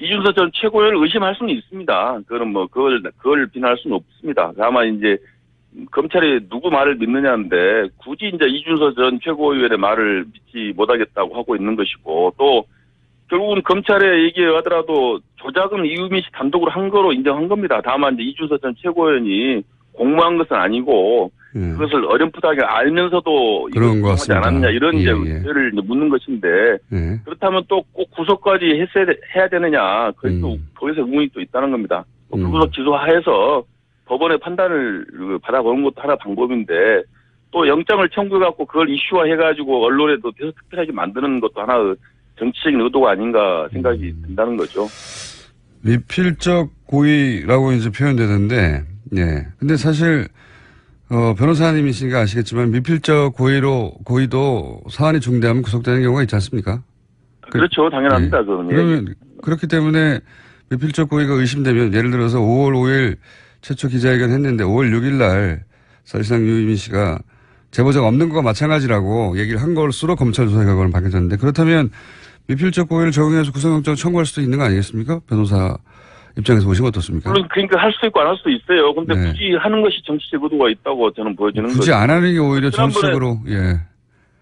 C: 이준서 전 최고위원을 의심할 수는 있습니다. 그거는 그걸 비난할 수는 없습니다. 다만 이제 검찰이 누구 말을 믿느냐인데 굳이 이제 이준서 전 최고위원의 말을 믿지 못하겠다고 하고 있는 것이고 또 결국은 검찰에 얘기하더라도 조작은 이유미 씨 단독으로 한 거로 인정한 겁니다. 다만 이제 이준서 전 최고위원이 공모한 것은 아니고 그것을 어렴풋하게 알면서도
A: 그런 거
C: 하지 않았냐 이런 죄를 묻는 것인데 그렇다면 또 꼭 구속까지 해야 되느냐 거기서 의문이 또 있다는 겁니다. 불구속 기소하해서 법원의 판단을 받아보는 것도 하나 방법인데 또 영장을 청구해갖고 그걸 이슈화해가지고 언론에도 계속 특별하게 만드는 것도 하나 정치적인 의도가 아닌가 생각이 든다는 거죠.
A: 미필적 고의라고 이제 표현되는데, 근데 사실, 변호사님이시니까 아시겠지만 미필적 고의도 사안이 중대하면 구속되는 경우가 있지 않습니까?
C: 그렇죠. 당연합니다.
A: 그러면 그렇기 때문에 미필적 고의가 의심되면 예를 들어서 5월 5일 최초 기자회견 했는데 5월 6일 날 사실상 유이민 씨가 제보자가 없는 것과 마찬가지라고 얘기를 한 것으로 검찰 조사 결과는 밝혀졌는데 그렇다면 미필적 고의를 적용해서 구속영장 청구할 수도 있는 거 아니겠습니까? 변호사 입장에서 보시면 어떻습니까?
C: 물론 그러니까 할 수도 있고 안 할 수도 있어요. 그런데 굳이 하는 것이 정치적 의도가 있다고 저는 보여지는 거죠.
A: 굳이 안 하는 게 오히려 정치적으로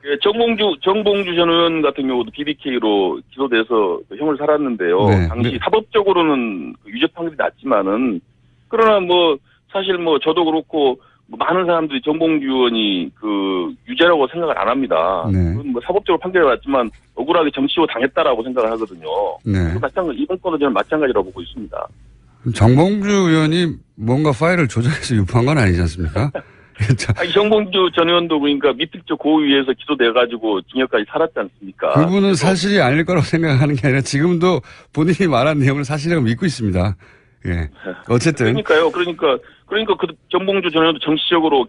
C: 예, 정봉주 전 의원 같은 경우도 BBK로 기소돼서 형을 살았는데요.
A: 네.
C: 당시
A: 네.
C: 사법적으로는 유죄 판결이 났지만은 그러나 뭐 사실 뭐 저도 그렇고 뭐 많은 사람들이 정봉주 의원이 그 유죄라고 생각을 안 합니다.
A: 네.
C: 그건 뭐 사법적으로 판결이 났지만 억울하게 정치로 당했다라고 생각을 하거든요.
A: 네.
C: 마찬가지 이번 건도 저는 마찬가지라고 보고 있습니다.
A: 정봉주 의원이 뭔가 파일을 조작해서 유포한 건 아니지 않습니까?
C: 아니, 정봉주 전 의원도 그러니까 미필적 고의에서 기소돼가지고 징역까지 살았지 않습니까?
A: 그분은 사실이 아닐 거라고 생각하는 게 아니라 지금도 본인이 말한 내용을 사실이라고 믿고 있습니다. 예. 어쨌든.
C: 그러니까 그 정봉주 전 의원도 정치적으로는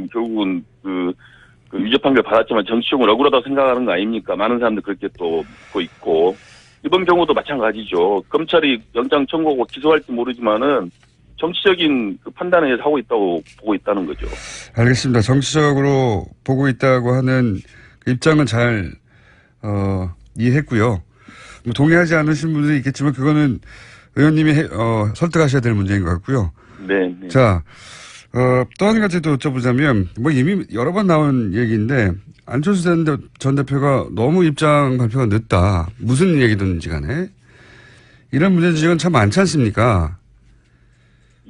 C: 결국은 그 유죄 판결 받았지만 정치적으로 억울하다고 생각하는 거 아닙니까? 많은 사람들 그렇게 또 믿고 있고. 이번 경우도 마찬가지죠. 검찰이 영장 청구하고 기소할지 모르지만은 정치적인 그 판단을 하고 있다고 보고 있다는 거죠.
A: 알겠습니다. 정치적으로 보고 있다고 하는 입장은 잘, 이해했고요. 뭐 동의하지 않으신 분들이 있겠지만 그거는 의원님이 설득하셔야 될 문제인 것 같고요.
C: 네.
A: 자, 또 한 가지 또 여쭤보자면, 뭐 이미 여러 번 나온 얘기인데, 안철수 전 대표가 너무 입장 발표가 늦다. 무슨 얘기든지 간에. 이런 문제 지적은 참 많지 않습니까?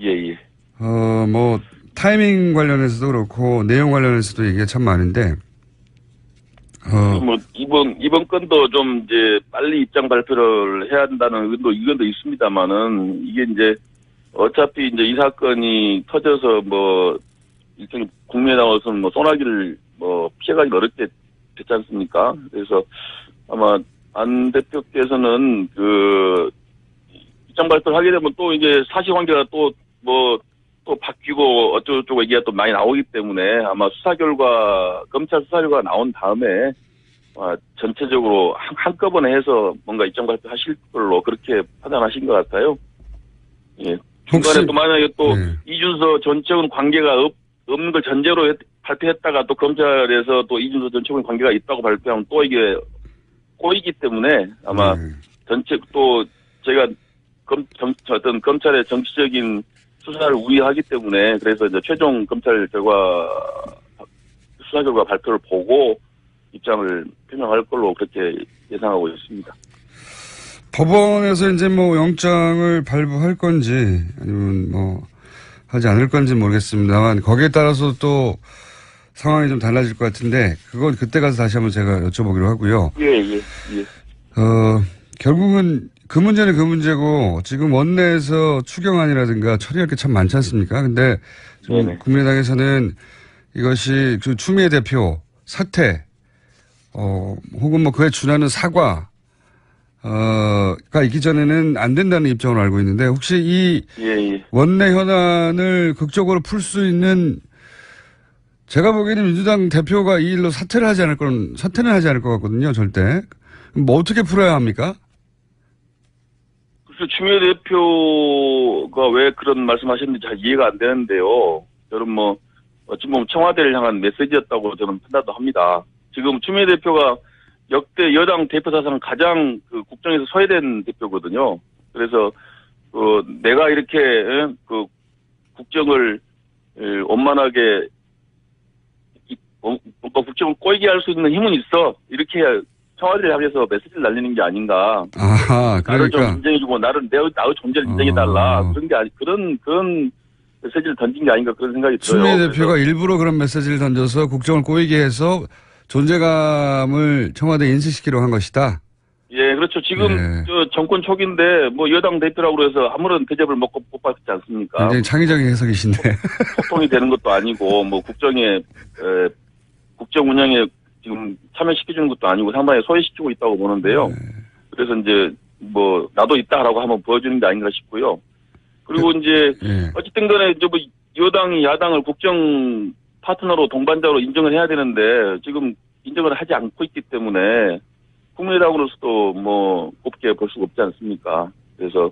C: 예.
A: 뭐, 타이밍 관련해서도 그렇고, 내용 관련해서도 얘기가 참 많은데,
C: 뭐, 이번 건도 좀 이제 빨리 입장 발표를 해야 한다는 의견도 있습니다만은, 이게 이제, 어차피 이제 이 사건이 터져서 뭐, 일종의 국민에 나와서는 뭐, 소나기를 뭐, 피해가기 어렵게 됐지 않습니까? 그래서 아마 안 대표께서는 그, 입장 발표를 하게 되면 또 이게 사실관계가 또 바뀌고 어쩌고저쩌고 얘기가 또 많이 나오기 때문에 아마 검찰 수사 결과 나온 다음에 전체적으로 한꺼번에 해서 뭔가 입장 발표하실 걸로 그렇게 판단하신 것 같아요. 예. 중간에 또 만약에 또
A: 네.
C: 이준서 전 최고는 관계가 없는 걸 전제로 발표했다가 또 검찰에서 또 이준서 전 최고는 관계가 있다고 발표하면 또 이게 꼬이기 때문에 아마 전체 또 제가 어떤 검찰의 정치적인 수사를 우려하기 때문에 그래서 이제 최종 검찰 수사 결과 발표를 보고 입장을 표명할 걸로 그렇게 예상하고 있습니다.
A: 법원에서 이제 뭐 영장을 발부할 건지 아니면 뭐 하지 않을 건지 모르겠습니다만 거기에 따라서 또 상황이 좀 달라질 것 같은데 그건 그때 가서 다시 한번 제가 여쭤보기로 하고요.
C: 예.
A: 결국은 그 문제는 그 문제고 지금 원내에서 추경안이라든가 처리할 게 참 많지 않습니까? 근데 좀 국민의당에서는 이것이 그 추미애 대표 사퇴, 혹은 뭐 그에 준하는 사과, 가 있기 전에는 안 된다는 입장으로 알고 있는데 혹시 이 원내 현안을 극적으로 풀 수 있는 제가 보기에는 민주당 대표가 이 일로 사퇴는 하지 않을 것 같거든요, 절대. 뭐 어떻게 풀어야 합니까?
C: 그래서 추미애 대표가 왜 그런 말씀하셨는지 잘 이해가 안 되는데요. 저는 뭐 어찌 보면 청와대를 향한 메시지였다고 저는 판단도 합니다. 지금 추미애 대표가 역대 여당 대표 사상 가장 그 국정에서 소외된 대표거든요. 그래서 내가 이렇게 그 국정을 원만하게 뭔가 국정을 꼬이게 할 수 있는 힘은 있어. 이렇게 청와대를 향해서 메시지를 날리는 게 아닌가.
A: 아하, 그러니까.
C: 나를 좀 인정해주고 나의 존재를 인정해달라. 그런 게 그런 메시지를 던진 게 아닌가 그런 생각이 들어요.
A: 추미애 대표가 일부러 그런 메시지를 던져서 국정을 꼬이게 해서 존재감을 청와대에 인식시키려고 한 것이다.
C: 예, 그렇죠. 지금 저 정권 초기인데 뭐 여당 대표라고 해서 아무런 대접을 못 받지 않습니까?
A: 굉장히 창의적인 해석이신데.
C: 소통이 되는 것도 아니고 뭐 국정 운영에 지금 참여시켜주는 것도 아니고 상당히 소외시키고 있다고 보는데요. 그래서 이제 뭐 나도 있다라고 한번 보여주는 게 아닌가 싶고요. 그리고 이제 어쨌든 간에 이제 뭐 여당이 야당을 국정 파트너로 동반자로 인정을 해야 되는데 지금 인정을 하지 않고 있기 때문에 국민의당으로서도 뭐 곱게 볼 수가 없지 않습니까? 그래서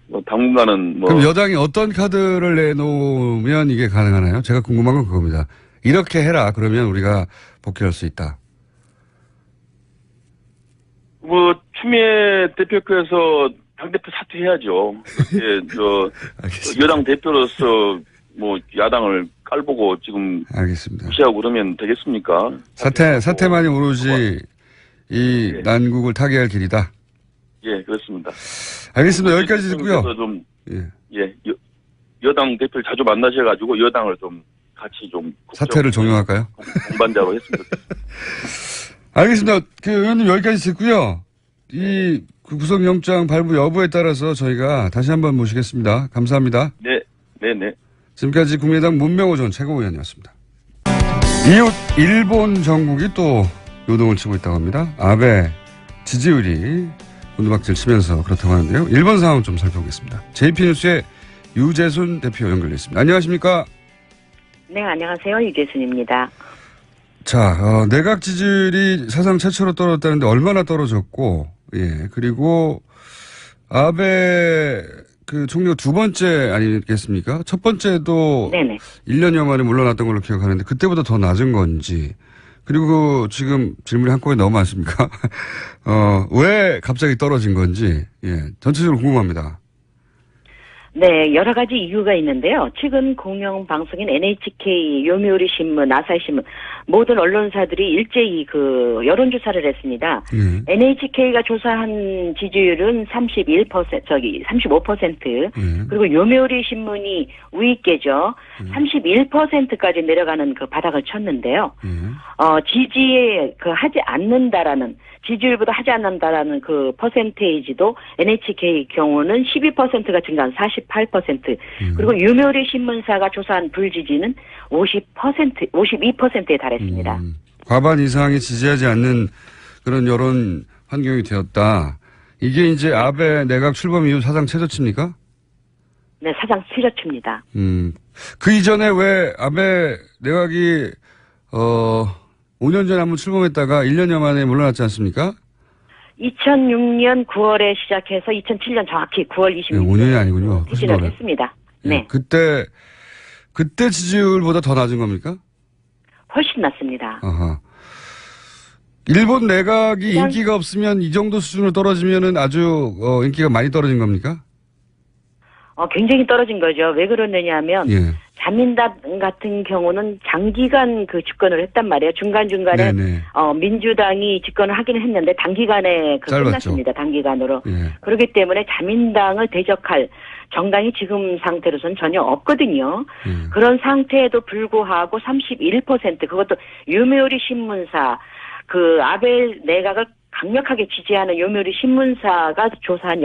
C: 뭐 당분간은 뭐
A: 그럼 여당이 어떤 카드를 내놓으면 이게 가능하나요? 제가 궁금한 건 그겁니다. 이렇게 해라 그러면 우리가 복귀할 수 있다.
C: 뭐 추미애 대표께서 당대표 사퇴해야죠. 여당 대표로서 뭐 야당을 깔보고 지금
A: 알겠습니다.
C: 무시하고 그러면 되겠습니까?
A: 사태만이 오로지 이
C: 예.
A: 난국을 타개할 길이다.
C: 예, 그렇습니다.
A: 알겠습니다. 여기까지 듣고요.
C: 좀,
A: 예.
C: 예, 여당 대표를 자주 만나셔가지고 여당을 좀 같이 좀
A: 사태를 종용할까요?
C: 동반자로 했습니다.
A: 알겠습니다. 의원님 여기까지 듣고요. 이 구속영장 발부 여부에 따라서 저희가 다시 한번 모시겠습니다. 감사합니다.
C: 네, 네, 네.
A: 지금까지 국민의당 문명호 전 최고위원이었습니다. 이웃 일본 정국이 또 요동을 치고 있다고 합니다. 아베 지지율이 곤두박질 치면서 그렇다고 하는데요. 일본 상황 좀 살펴보겠습니다. JP뉴스의 유재순 대표 연결돼 있습니다. 안녕하십니까?
D: 네, 안녕하세요. 유재순입니다.
A: 자, 내각 지지율이 사상 최초로 떨어졌다는데 얼마나 떨어졌고, 예, 그리고 아베 총리가 두 번째 아니겠습니까? 첫 번째도
D: 네네.
A: 1년여 만에 물러났던 걸로 기억하는데 그때보다 더 낮은 건지, 그리고 지금 질문이 한꺼번에 너무 많습니까? 왜 갑자기 떨어진 건지, 예, 전체적으로 궁금합니다.
D: 네, 여러 가지 이유가 있는데요. 최근 공영방송인 NHK, 요미우리 신문, 아사히 신문 모든 언론사들이 일제히 여론조사를 했습니다. NHK가 조사한 지지율은 35%, 그리고 요미우리 신문이 우위께죠. 31%까지 내려가는 그 바닥을 쳤는데요. 지지에 하지 않는다라는, 지지율보다 하지 않는다라는 그 퍼센테이지도 NHK 경우는 12%가 증가한 48%, 그리고 요미우리 신문사가 조사한 불지지는 52%에 달했습니다.
A: 과반 이상이 지지하지 않는 그런 여론 환경이 되었다. 이게 이제 아베 내각 출범 이후 사상 최저치입니까?
D: 네, 사상 최저치입니다.
A: 그 이전에 왜 아베 내각이 5년 전에 한번 출범했다가 1년여 만에 물러났지 않습니까?
D: 2006년 9월에 시작해서 2007년 정확히 9월 26일.
A: 네, 5년이 아니군요.
D: 퇴진을 했습니다. 네.
A: 그때 지지율보다 더 낮은 겁니까?
D: 훨씬 낮습니다.
A: 아하. 일본 내각이 인기가 없으면 이 정도 수준으로 떨어지면은 아주 인기가 많이 떨어진 겁니까?
D: 굉장히 떨어진 거죠. 왜 그러느냐면
A: 예.
D: 자민당 같은 경우는 장기간 집권을 했단 말이에요. 중간중간에 민주당이 집권을 하기는 했는데 단기간에 끝났습니다. 단기간으로.
A: 예.
D: 그렇기 때문에 자민당을 대적할 정당이 지금 상태로서는 전혀 없거든요. 그런 상태에도 불구하고 31%, 그것도 요미우리 신문사, 아베 내각을 강력하게 지지하는 요미우리 신문사가 조사한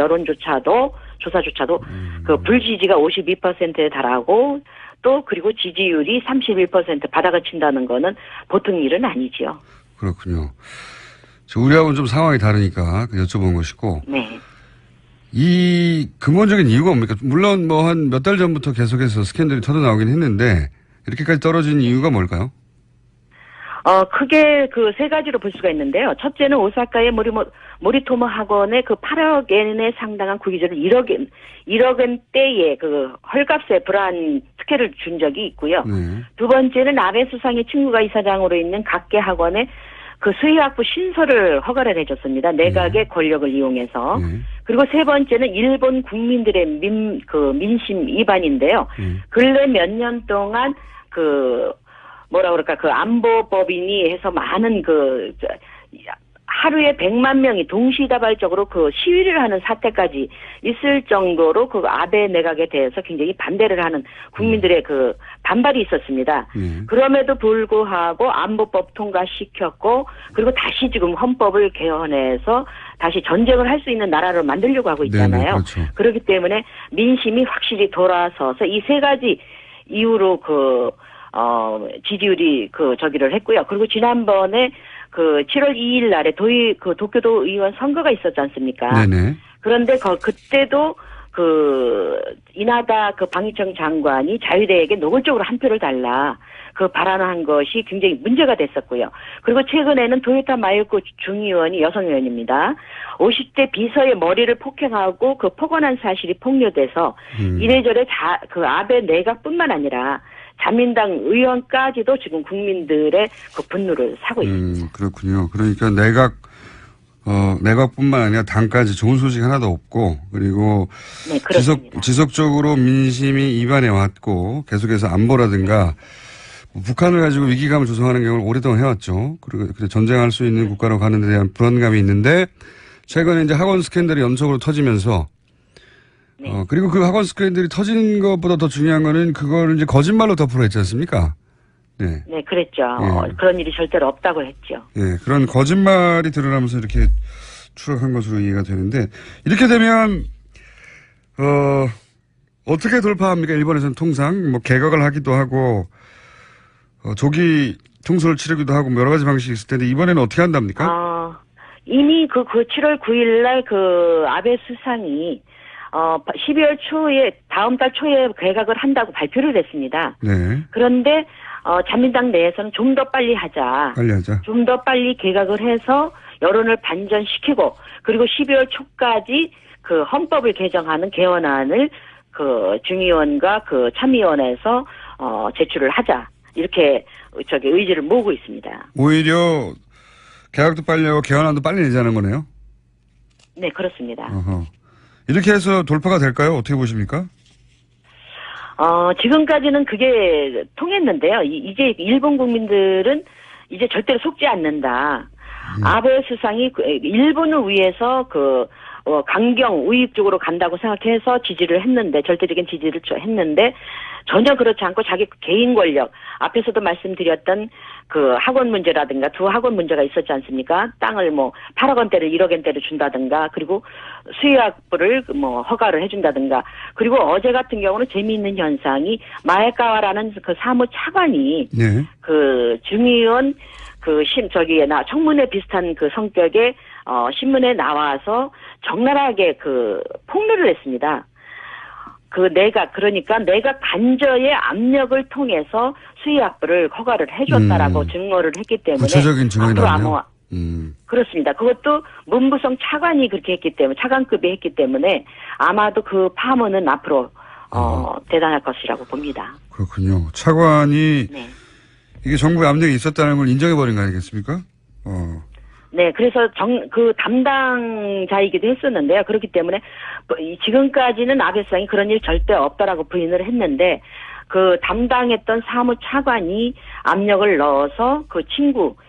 D: 조사조차도 불지지가 52%에 달하고 또 그리고 지지율이 31% 바닥을 친다는 거는 보통 일은 아니지요.
A: 그렇군요. 우리하고는 좀 상황이 다르니까 여쭤본 것이고.
D: 네.
A: 이 근본적인 이유가 뭡니까? 물론 한 몇 달 전부터 계속해서 스캔들이 터져나오긴 했는데 이렇게까지 떨어진 이유가 뭘까요?
D: 크게 세 가지로 볼 수가 있는데요. 첫째는 오사카의 모리토모 학원에 8억 엔에 상당한 구기자를 1억 엔대의 헐값에 불안 특혜를 준 적이 있고요.
A: 네.
D: 두 번째는 아베 수상의 친구가 이사장으로 있는 각계 학원에 수의학부 신설을 허가를 해줬습니다. 내각의 권력을 이용해서. 그리고 세 번째는 일본 국민들의 민심 위반인데요. 근래 몇 년 동안 안보법인이 해서 많은 하루에 100만 명이 동시다발적으로 시위를 하는 사태까지 있을 정도로 아베 내각에 대해서 굉장히 반대를 하는 국민들의 반발이 있었습니다. 그럼에도 불구하고 안보법 통과시켰고, 그리고 다시 지금 헌법을 개헌해서 다시 전쟁을 할 수 있는 나라로 만들려고 하고 있잖아요.
A: 네네, 그렇죠.
D: 그렇기 때문에 민심이 확실히 돌아서서 이 세 가지 이유로 지지율이 저기를 했고요. 그리고 지난번에 7월 2일 날에 도쿄도 의원 선거가 있었지 않습니까?
A: 네네.
D: 그런데 그때도 이나다 방위청 장관이 자유대에게 노골적으로 한 표를 달라 발언한 것이 굉장히 문제가 됐었고요. 그리고 최근에는 도요타 마요코 중의원이 여성 의원입니다. 50대 비서의 머리를 폭행하고 폭언한 사실이 폭로돼서 이래저래 아베 내각뿐만 아니라 자민당 의원까지도 지금 국민들의 분노를 사고 있습니다.
A: 그렇군요. 그러니까 내각 내각뿐만 아니라 당까지 좋은 소식 하나도 없고 그리고
D: 네, 그렇습니다.
A: 지속적으로 민심이 이반해 왔고 계속해서 안보라든가 북한을 가지고 위기감을 조성하는 경우를 오랫동안 해왔죠. 그리고 전쟁할 수 있는 국가로 가는 데 대한 불안감이 있는데 최근에 이제 학원 스캔들이 연속으로 터지면서
D: 네.
A: 그리고 그 학원 스캔들이 터지는 것보다 더 중요한 거는 그걸 이제 거짓말로 덮으려 했지 않습니까? 네.
D: 네, 그랬죠.
A: 예.
D: 그런 일이 절대로 없다고 했죠.
A: 예, 그런 거짓말이 드러나면서 이렇게 추락한 것으로 이해가 되는데 이렇게 되면 어떻게 돌파합니까? 일본에서는 통상 뭐 개각을 하기도 하고 조기 통솔을 치르기도 하고 여러 가지 방식이 있을 텐데 이번에는 어떻게 한답니까?
D: 이미 그 7월 9일 날 그 아베 수상이 12월 초에 다음 달 초에 개각을 한다고 발표를 했습니다.
A: 네.
D: 그런데 자민당 내에서는 좀 더 빨리 하자. 좀 더 빨리 개각을 해서 여론을 반전시키고 그리고 12월 초까지 그 헌법을 개정하는 개헌안을 그 중의원과 그 참의원에서 제출을 하자. 이렇게 의지를 모으고 있습니다.
A: 오히려 개각도 빨리 하고 개헌안도 빨리 내자는 거네요.
D: 네, 그렇습니다.
A: 어허. 이렇게 해서 돌파가 될까요? 어떻게 보십니까?
D: 지금까지는 그게 통했는데요. 이제 일본 국민들은 이제 절대로 속지 않는다. 아베 수상이 일본을 위해서 강경 우익 쪽으로 간다고 생각해서 지지를 했는데 절대적인 지지를 했는데 전혀 그렇지 않고 자기 개인 권력 앞에서도 말씀드렸던 그 학원 문제라든가 두 학원 문제가 있었지 않습니까? 땅을 8억 원대를 1억 원대를 준다든가 그리고 수의학부를 허가를 해준다든가 그리고 어제 같은 경우는 재미있는 현상이 마에카와라는 그 사무 차관이
A: 네.
D: 그 중의원 청문회 비슷한 그 성격의 신문에 나와서 적나라하게 폭로를 했습니다. 내각 관저의 압력을 통해서 수의학부를 허가를 해줬다라고 증거를 했기 때문에
A: 구체적인 증언이 나오네요.
D: 그렇습니다. 그것도 문부성 차관이 그렇게 했기 때문에 차관급이 했기 때문에 아마도 그 파문은 앞으로 대단할 것이라고 봅니다.
A: 그렇군요. 차관이
D: 네.
A: 이게 정부의 압력이 있었다는 걸 인정해버린 거 아니겠습니까?
D: 네, 그래서 담당자이기도 했었는데요. 그렇기 때문에 지금까지는 아베 수상이 그런 일 절대 없다라고 부인을 했는데 그 담당했던 사무차관이 압력을 넣어서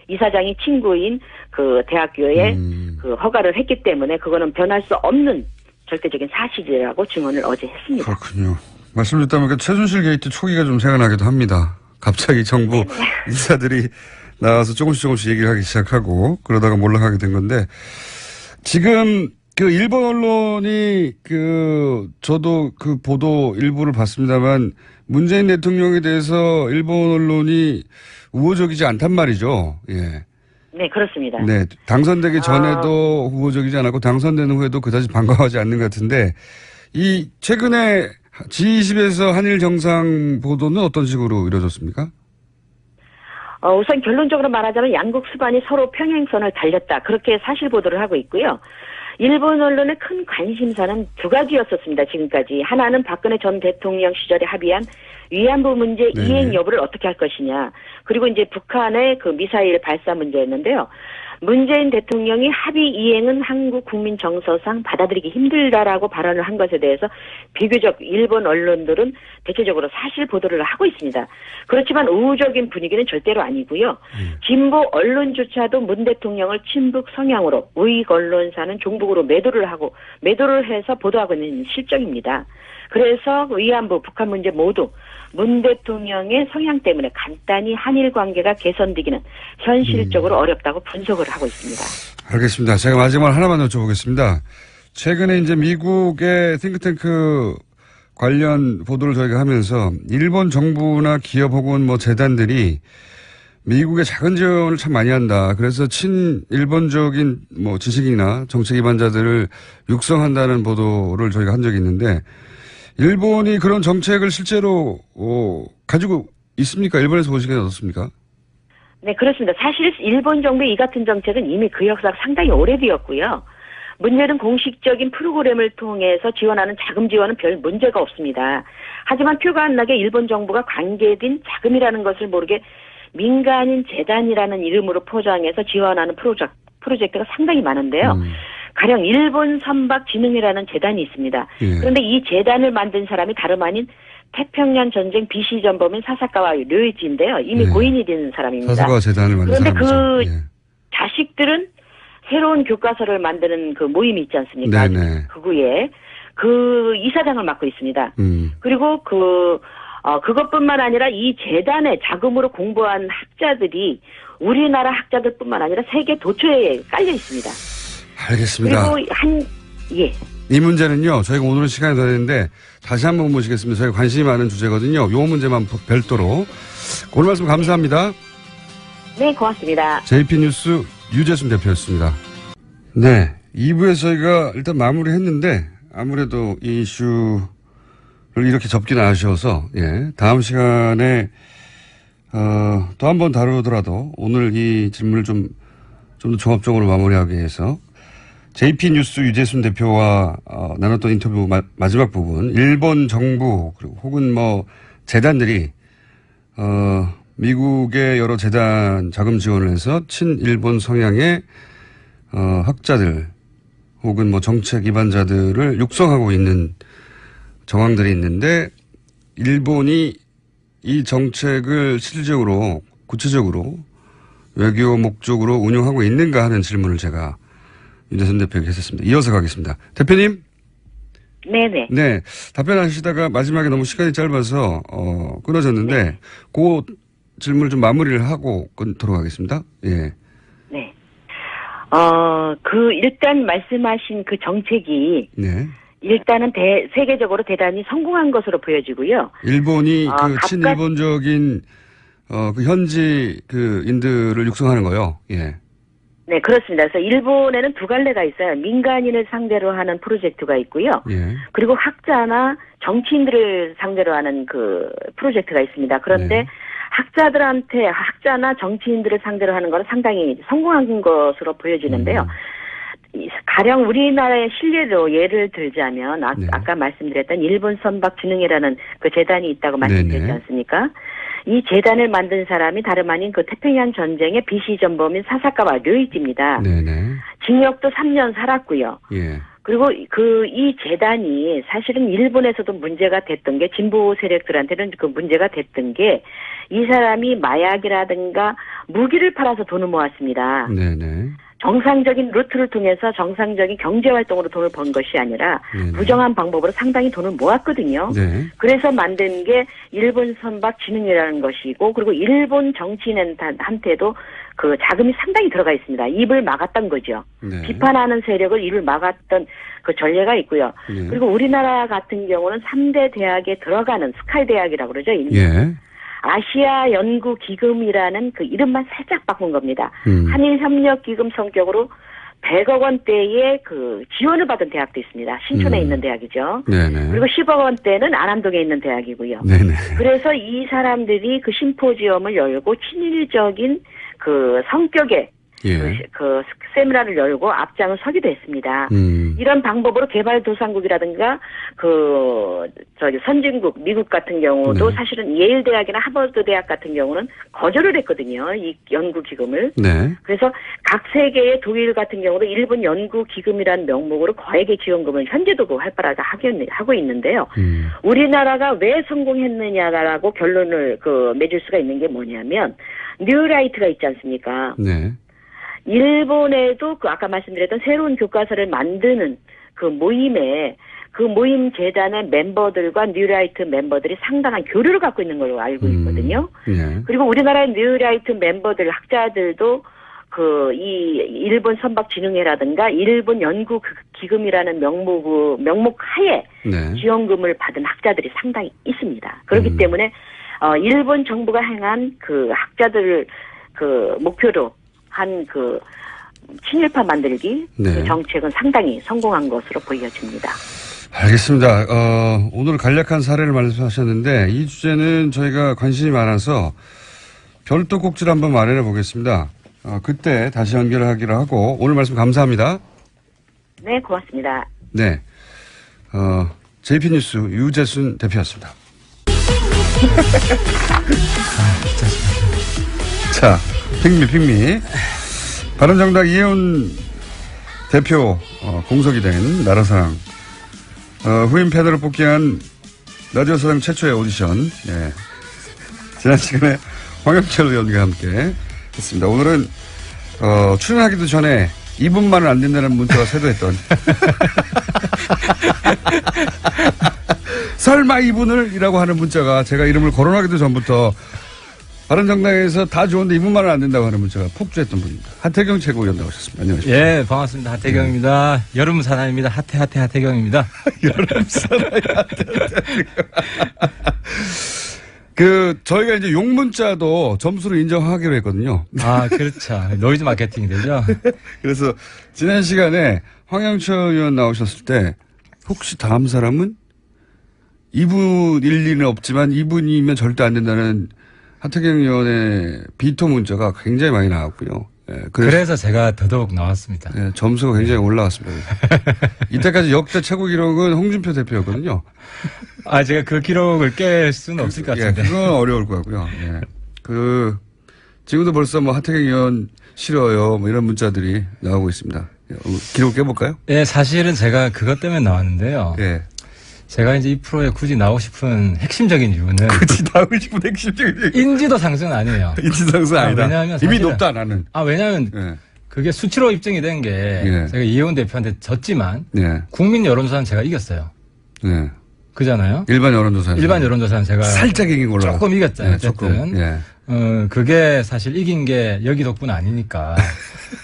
D: 이사장이 친구인 그 대학교에 그 허가를 했기 때문에 그거는 변할 수 없는 절대적인 사실이라고 증언을 어제 했습니다.
A: 그렇군요. 말씀 듣다 보니까 최순실 게이트 초기가 좀 생각나기도 합니다. 갑자기 정부 인사들이 나와서 조금씩 얘기를 하기 시작하고 그러다가 몰락하게 된 건데 지금 그 일본 언론이 저도 그 보도 일부를 봤습니다만 문재인 대통령에 대해서 일본 언론이 우호적이지 않단 말이죠. 예.
D: 네, 그렇습니다.
A: 네. 당선되기 전에도 우호적이지 않았고 당선된 후에도 그다지 반가워하지 않는 것 같은데 이 최근에 G20에서 한일 정상 보도는 어떤 식으로 이루어졌습니까?
D: 우선 결론적으로 말하자면 양국 수반이 서로 평행선을 달렸다. 그렇게 사실 보도를 하고 있고요. 일본 언론의 큰 관심사는 두 가지였었습니다. 지금까지. 하나는 박근혜 전 대통령 시절에 합의한 위안부 문제 이행 여부를 어떻게 할 것이냐. 그리고 이제 북한의 그 미사일 발사 문제였는데요. 문재인 대통령이 합의 이행은 한국 국민 정서상 받아들이기 힘들다라고 발언을 한 것에 대해서 비교적 일본 언론들은 대체적으로 사실 보도를 하고 있습니다. 그렇지만 우호적인 분위기는 절대로 아니고요. 진보 언론조차도 문 대통령을 친북 성향으로 우익 언론사는 종북으로 매도를 해서 보도하고 있는 실정입니다. 그래서 위안부, 북한 문제 모두 문 대통령의 성향 때문에 간단히 한일 관계가 개선되기는 현실적으로 어렵다고 분석을 하고 있습니다.
A: 알겠습니다. 제가 마지막으로 하나만 여쭤보겠습니다. 최근에 이제 미국의 싱크탱크 관련 보도를 저희가 하면서 일본 정부나 기업 혹은 재단들이 미국의 작은 지원을 참 많이 한다. 그래서 친일본적인 지식이나 정책 기반자들을 육성한다는 보도를 저희가 한 적이 있는데 일본이 그런 정책을 실제로 가지고 있습니까? 일본에서 보시기에는 어떻습니까?
D: 네, 그렇습니다. 사실 일본 정부의 이 같은 정책은 이미 그 역사가 상당히 오래되었고요. 문제는 공식적인 프로그램을 통해서 지원하는 자금 지원은 별 문제가 없습니다. 하지만 표가 안 나게 일본 정부가 관계된 자금이라는 것을 모르게 민간인 재단이라는 이름으로 포장해서 지원하는 프로젝트가 상당히 많은데요. 가령 일본 선박진흥이라는 재단이 있습니다.
A: 예.
D: 그런데 이 재단을 만든 사람이 다름 아닌 태평양 전쟁 BC 전범인 사사카와 료이치인데요. 이미
A: 예.
D: 고인이 된 사람입니다.
A: 사사카와 재단을 만든
D: 그런데
A: 사람이죠. 예.
D: 자식들은 새로운 교과서를 만드는 그 모임이 있지 않습니까?
A: 네네.
D: 극우에 그 이사장을 맡고 있습니다. 그리고 그것뿐만 아니라 이 재단의 자금으로 공부한 학자들이 우리나라 학자들뿐만 아니라 세계 도처에 깔려 있습니다.
A: 알겠습니다.
D: 그리고
A: 이 문제는요, 저희가 오늘은 시간이 더 되는데 다시 한번 모시겠습니다. 저희가 관심이 많은 주제거든요. 요 문제만 별도로. 오늘 말씀 감사합니다.
D: 네, 고맙습니다.
A: JP뉴스 유재순 대표였습니다. 네, 2부에서 저희가 일단 마무리했는데 아무래도 이 이슈를 이렇게 접기는 아쉬워서 다음 시간에 또 한 번 다루더라도 오늘 이 질문을 좀 더 종합적으로 마무리하기 위해서 JP뉴스 유재순 대표와 나눴던 인터뷰 마지막 부분, 일본 정부 그리고 혹은 재단들이 미국의 여러 재단 자금 지원을 해서 친일본 성향의 학자들 혹은 정책 기반자들을 육성하고 있는 정황들이 있는데 일본이 이 정책을 실질적으로 구체적으로 외교 목적으로 운영하고 있는가 하는 질문을 제가 유재순 대표에게 했었습니다. 이어서 가겠습니다. 대표님.
D: 네네.
A: 네. 답변하시다가 마지막에 너무 시간이 짧아서 끊어졌는데 그 질문을 좀 마무리를 하고 끊도록 하겠습니다. 예.
D: 네. 일단 말씀하신 그 정책이
A: 네.
D: 일단은 세계적으로 대단히 성공한 것으로 보여지고요.
A: 일본이 친일본적인 그 현지 인들을 육성하는 거요. 예.
D: 네, 그렇습니다. 그래서 일본에는 두 갈래가 있어요. 민간인을 상대로 하는 프로젝트가 있고요.
A: 예.
D: 그리고 학자나 정치인들을 상대로 하는 그 프로젝트가 있습니다. 그런데 학자나 정치인들을 상대로 하는 거는 상당히 성공한 것으로 보여지는데요. 가령 우리나라의 신뢰로 예를 들자면 아까 말씀드렸던 일본 선박진흥이라는 그 재단이 있다고 말씀드렸지 않습니까? 이 재단을 만든 사람이 다름 아닌 그 태평양 전쟁의 BC 전범인 사사카와 료이치입니다.
A: 네네.
D: 징역도 3년 살았고요.
A: 예.
D: 그리고 이 재단이 사실은 일본에서도 문제가 됐던 게 진보 세력들한테는 그 문제가 됐던 게 이 사람이 마약이라든가 무기를 팔아서 돈을 모았습니다.
A: 네네.
D: 정상적인 루트를 통해서 정상적인 경제활동으로 돈을 번 것이 아니라 부정한 방법으로 상당히 돈을 모았거든요.
A: 네.
D: 그래서 만든 게 일본 선박진흥이라는 것이고 그리고 일본 정치인한테도 그 자금이 상당히 들어가 있습니다. 입을 막았던 거죠.
A: 네.
D: 비판하는 세력을 입을 막았던 그 전례가 있고요.
A: 네.
D: 그리고 우리나라 같은 경우는 3대 대학에 들어가는 스카이 대학이라고 그러죠.
A: 예.
D: 아시아 연구 기금이라는 그 이름만 살짝 바꾼 겁니다. 한일 협력 기금 성격으로 100억 원대의 그 지원을 받은 대학도 있습니다. 신촌에 있는 대학이죠.
A: 네네.
D: 그리고 10억 원대는 안암동에 있는 대학이고요.
A: 네네.
D: 그래서 이 사람들이 그 심포지엄을 열고 친일적인 그 성격의 그 세미나를 열고 앞장을 서기도 했습니다. 이런 방법으로 개발도상국이라든가 선진국 미국 같은 경우도 사실은 예일 대학이나 하버드 대학 같은 경우는 거절을 했거든요. 이 연구 기금을.
A: 네.
D: 그래서 각 세계의 독일 같은 경우도 일본 연구 기금이라는 명목으로 거액의 지원금을 현재도 활발하게 하고 있는데요. 우리나라가 왜 성공했느냐라고 결론을 맺을 수가 있는 게 뭐냐면 뉴라이트가 있지 않습니까?
A: 네.
D: 일본에도 아까 말씀드렸던 새로운 교과서를 만드는 그 모임 재단의 member들과 뉴라이트 멤버들이 상당한 교류를 갖고 있는 걸로 알고 있거든요.
A: 네.
D: 그리고 우리나라의 뉴라이트 멤버들, 학자들도 이 일본 선박진흥회라든가 일본 연구 기금이라는 명목 하에 지원금을 받은 학자들이 상당히 있습니다. 그렇기 때문에 일본 정부가 행한 그 학자들을 목표로 한 친일파 만들기 그 정책은 상당히 성공한 것으로 보여집니다.
A: 알겠습니다. 오늘 간략한 사례를 말씀하셨는데 이 주제는 저희가 관심이 많아서 별도 꼭지를 한번 마련해 보겠습니다. 그때 다시 연결하기로 하고 오늘 말씀 감사합니다.
D: 네, 고맙습니다.
A: 네, JP뉴스 유재순 대표였습니다. 자, 핑미. 바른정당 이혜훈 대표 공석이 된 나라사랑 후임 패널을 뽑기한 라디오 사상 최초의 오디션. 예. 지난 시간에 황영철 의원과 함께 했습니다. 오늘은 출연하기도 전에 2분만은 안 된다는 문자가 쇄도했던 설마 2분을? 이라고 하는 문자가 제가 이름을 거론하기도 전부터 바른정당에서 다 좋은데 2분만은 안 된다고 하는 문자가 폭주했던 분입니다. 하태경 최고위원 나오셨습니다. 안녕하십니까.
E: 예, 반갑습니다. 하태경입니다. 여름 사나이입니다. 하태경입니다.
A: 여름 사나이 저희가 이제 욕 문자도 점수를 인정하기로 했거든요.
E: 아, 그렇죠. 노이즈 마케팅이 되죠.
A: 그래서 지난 시간에 황영철 의원 나오셨을 때 혹시 다음 사람은 2분 일리는 없지만 2분이면 절대 안 된다는 하태경 의원의 비토 문자가 굉장히 많이 나왔고요. 예,
E: 그래서 제가 더더욱 나왔습니다.
A: 예, 점수가 굉장히 올라갔습니다. 이때까지 역대 최고 기록은 홍준표 대표였거든요.
E: 아, 제가 그 기록을 깰 수는 없을 것 같은데.
A: 예, 그건 어려울 것 같고요. 예. 지금도 벌써 하태경 의원 싫어요. 이런 문자들이 나오고 있습니다. 기록 깨볼까요?
E: 예, 사실은 제가 그것 때문에 나왔는데요.
A: 예.
E: 제가 이제 이 프로에 굳이 나오고 싶은 핵심적인 이유는.
A: 굳이 나오고 싶은 핵심적인 이유.
E: 인지도 상승은 아니에요.
A: 인지도 상승 아니다.
E: 왜냐하면
A: 이미 높다, 나는.
E: 왜냐하면
A: 예.
E: 그게 수치로 입증이 된 게
A: 예.
E: 제가 이혜원 대표한테 졌지만
A: 예.
E: 국민 여론조사는 제가 이겼어요.
A: 예.
E: 그잖아요.
A: 일반 여론조사는.
E: 일반 여론조사는 제가
A: 살짝 이긴 걸로.
E: 조금 이겼잖아요.
A: 예,
E: 어쨌든.
A: 조금. 예.
E: 그게 사실 이긴 게 여기 덕분 아니니까.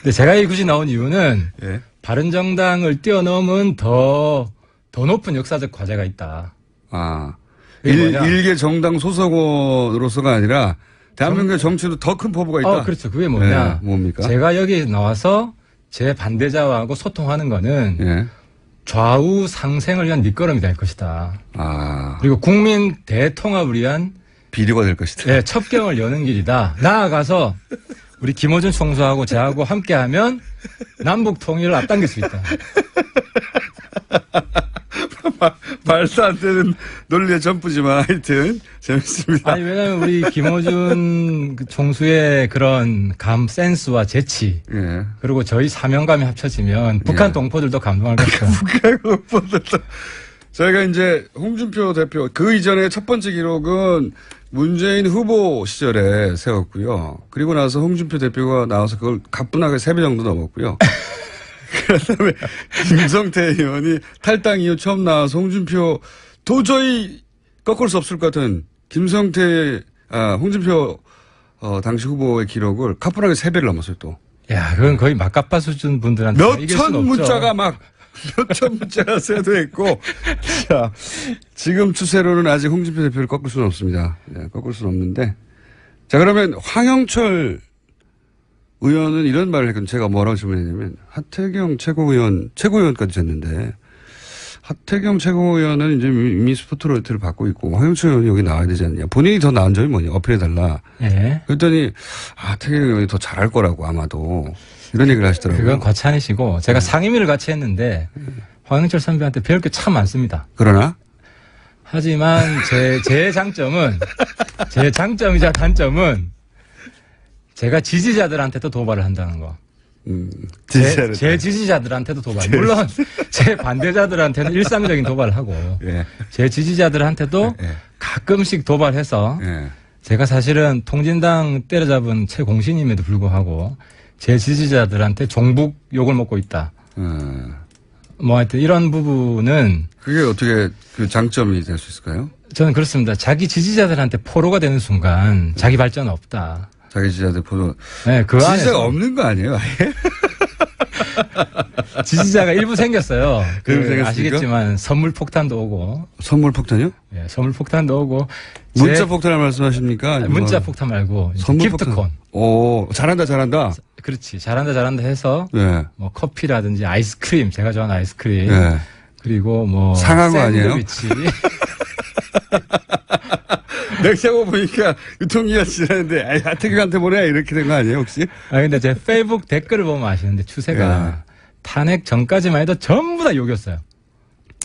E: 근데 제가 굳이 나온 이유는
A: 예.
E: 바른정당을 뛰어넘은 더 높은 역사적 과제가 있다.
A: 아.
E: 그게 뭐냐?
A: 일개 정당 소속원으로서가 아니라 대한민국의 정치도 더 큰 포부가 있다.
E: 그렇죠. 그게 뭐냐.
A: 예, 뭡니까?
E: 제가 여기 나와서 제 반대자하고 소통하는 거는
A: 예.
E: 좌우 상생을 위한 밑거름이 될 것이다.
A: 아.
E: 그리고 국민 대통합을 위한
A: 비료가 될 것이다.
E: 예, 첩경을 여는 길이다. 나아가서 우리 김어준 총수하고 저하고 함께하면 남북 통일을 앞당길 수 있다.
A: 말도 안 되는 논리의 점프지만 하여튼 재밌습니다.
E: 아니, 왜냐면 우리 김어준 총수의 그런 센스와 재치.
A: 예.
E: 그리고 저희 사명감이 합쳐지면 북한 동포들도 감동할 것이다.
A: 북한 동포들도. 저희가 이제 홍준표 대표 그 이전에 첫 번째 기록은 문재인 후보 시절에 세웠고요. 그리고 나서 홍준표 대표가 나와서 그걸 가뿐하게 3배 정도 넘었고요. 그다음에 김성태 의원이 탈당 이후 처음 나와서 홍준표 도저히 꺾을 수 없을 것 같은 홍준표 당시 후보의 기록을 가뿐하게 3배를 넘었어요 또.
E: 야, 그건 거의 막가빠 수준 분들한테 이길 수는 없죠.
A: 몇천 문자가 쇄도했고. 자, 지금 추세로는 아직 홍준표 대표를 꺾을 수는 없습니다. 네, 꺾을 수는 없는데. 자, 그러면 황영철 의원은 이런 말을 했거든요. 제가 뭐라고 질문했냐면 하태경 최고위원까지 됐는데 하태경 최고위원은 이제 이미 스포트라이트를 받고 있고 황영철 의원이 여기 나와야 되지 않냐. 본인이 더 나은 점이 뭐냐. 어필해달라.
E: 예.
A: 그랬더니 하태경 의원이 더 잘할 거라고 아마도 이런 얘기를 하시더라고요.
E: 그건 과찬이시고 제가 상임위를 같이 했는데 황영철 선배한테 배울 게 참 많습니다.
A: 그러나
E: 하지만 제 장점이자 단점은 제가 지지자들한테도 도발을 한다는 거. 제 지지자들한테도 도발. 물론 제 반대자들한테는 일상적인 도발을 하고
A: 예.
E: 제 지지자들한테도
A: 예.
E: 가끔씩 도발해서
A: 예.
E: 제가 사실은 통진당 때려잡은 최공신임에도 불구하고 제 지지자들한테 종북 욕을 먹고 있다. 하여튼 이런 부분은
A: 그게 어떻게 그 장점이 될 수 있을까요?
E: 저는 그렇습니다. 자기 지지자들한테 포로가 되는 순간 자기 발전은 없다.
A: 자기 지지자들 포로.
E: 네, 그
A: 지지자가
E: 안에서
A: 없는 거 아니에요? 아예?
E: 지지자가 일부 생겼어요.
A: 일부 생겼습니까?
E: 아시겠지만 선물 폭탄도 오고.
A: 선물 폭탄이요?
E: 예, 선물 폭탄도 오고.
A: 문자 폭탄을 말씀하십니까?
E: 문자 폭탄 말고
A: 선물
E: 기프트콘.
A: 폭탄. 오, 잘한다.
E: 그렇지. 잘한다 해서
A: 네.
E: 뭐 커피라든지 아이스크림, 제가 좋아하는 아이스크림.
A: 네.
E: 그리고 뭐
A: 상한 거 아니에요?
E: 샌드위치.
A: 내가 보니까 유통기한 지났는데 하태경한테 보내 이렇게 된 거 아니에요 혹시?
E: 근데 제 페이북 댓글을 보면 아시는데 추세가 탄핵 전까지만 해도 전부 다 욕이었어요.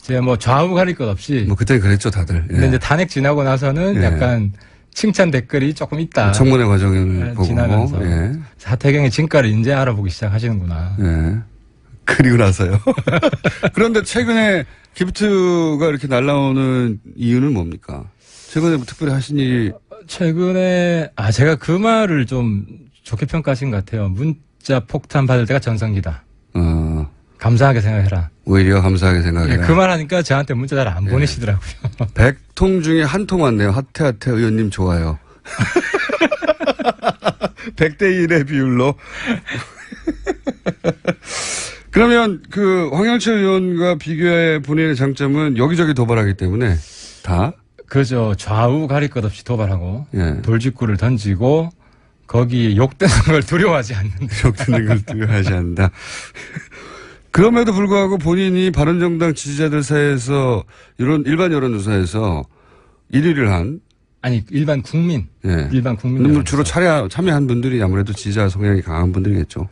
E: 제가 뭐 좌우 가릴 것 없이.
A: 뭐 그때 그랬죠 다들.
E: 근데 이제 탄핵 지나고 나서는 약간 칭찬 댓글이 조금 있다.
A: 청문회 과정을 보고.
E: 지나면서
A: 예.
E: 하태경의 진가를 이제 알아보기 시작하시는구나.
A: 예. 그리고 나서요. 그런데 최근에 기프트가 이렇게 날라오는 이유는 뭡니까? 최근에 뭐 특별히 하신 일이.
E: 최근에, 제가 그 말을 좀 좋게 평가하신 것 같아요. 문자 폭탄 받을 때가 전성기다. 감사하게 생각해라.
A: 오히려 감사하게 생각해라.
E: 그 말 하니까 저한테 문자 잘 안 보내시더라고요.
A: 100통 중에 한 통 왔네요. 하태하태 의원님 좋아요. 100대 1의 비율로. 그러면 그 황영철 의원과 비교해 본인의 장점은 여기저기 도발하기 때문에 다?
E: 그죠. 좌우 가릴 것 없이 도발하고
A: 예.
E: 돌직구를 던지고 거기에 욕되는 걸 두려워하지 않는다.
A: 욕되는 걸 두려워하지 않는다. 그럼에도 불구하고 본인이 바른정당 지지자들 사이에서 이런 일반 여론조사에서 1위를 한
E: 아니 일반 국민.
A: 예.
E: 일반 국민.
A: 주로 참여한 분들이 아무래도 지지자 성향이 강한 분들이겠죠.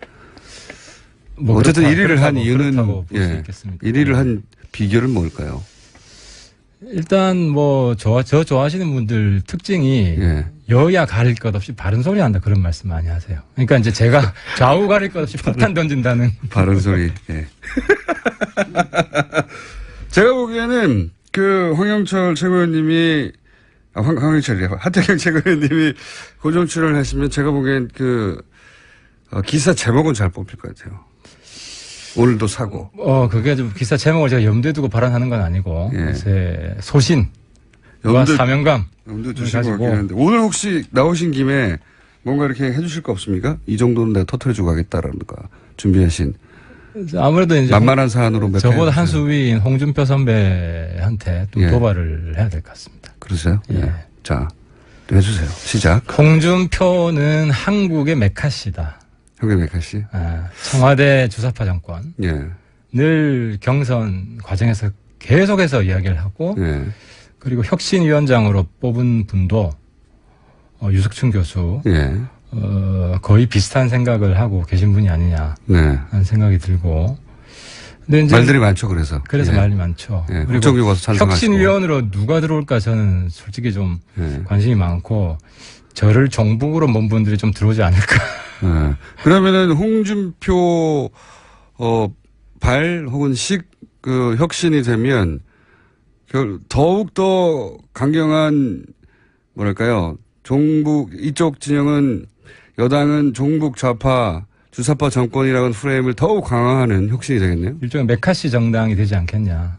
E: 뭐
A: 어쨌든
E: 그렇다,
A: 1위를 한
E: 그렇다고
A: 이유는
E: 볼수 있겠습니다.
A: 1위를 한 비결은 뭘까요?
E: 일단 뭐 저 좋아하시는 분들 특징이
A: 예.
E: 여야 가릴 것 없이 바른 소리 한다 그런 말씀 많이 하세요. 그러니까 이제 제가 좌우 가릴 것 없이 폭탄 던진다는
A: 바른 소리. 예. 제가 보기에는 그 황영철 최고위원님이 황영철이요. 하태경 최고위원님이 고정 출연을 하시면 제가 보기엔 그 기사 제목은 잘 뽑힐 것 같아요. 오늘도 사고.
E: 그게 좀 기사 제목을 제가 염두에 두고 발언하는 건 아니고,
A: 예.
E: 제 소신과 사명감.
A: 염두에 두실 것 같긴 한데. 오늘 혹시 나오신 김에 뭔가 이렇게 해주실 거 없습니까? 이 정도는 내가 터뜨려주고 가겠다라는 거 준비하신.
E: 아무래도 이제.
A: 만만한 사안으로 몇
E: 저보다 한 수 위인 홍준표 선배한테 또
A: 예.
E: 도발을 해야 될 것 같습니다.
A: 그러세요?
E: 예.
A: 예. 자, 또 해주세요. 시작.
E: 홍준표는 한국의 메카시다.
A: 형님 메카 씨.
E: 청와대 주사파 정권.
A: 예.
E: 늘 경선 과정에서 계속해서 이야기를 하고
A: 예.
E: 그리고 혁신위원장으로 뽑은 분도 유석춘 교수
A: 예.
E: 거의 비슷한 생각을 하고 계신 분이 아니냐
A: 네.
E: 하는 생각이 들고 근데 이제
A: 말들이 많죠. 그래서
E: 예. 말이 많죠.
A: 예.
E: 그리고
A: 국정교 와서 찬성하시고.
E: 혁신위원으로 누가 들어올까 저는 솔직히 좀
A: 예.
E: 관심이 많고 저를 종북으로 먼 분들이 좀 들어오지 않을까.
A: 네. 그러면은 홍준표 발 혹은 그 혁신이 되면 더욱 더 강경한 뭐랄까요 종북 이쪽 진영은 여당은 종북 좌파 주사파 정권이라는 프레임을 더욱 강화하는 혁신이 되겠네요.
E: 일종의 메카시 정당이 되지 않겠냐.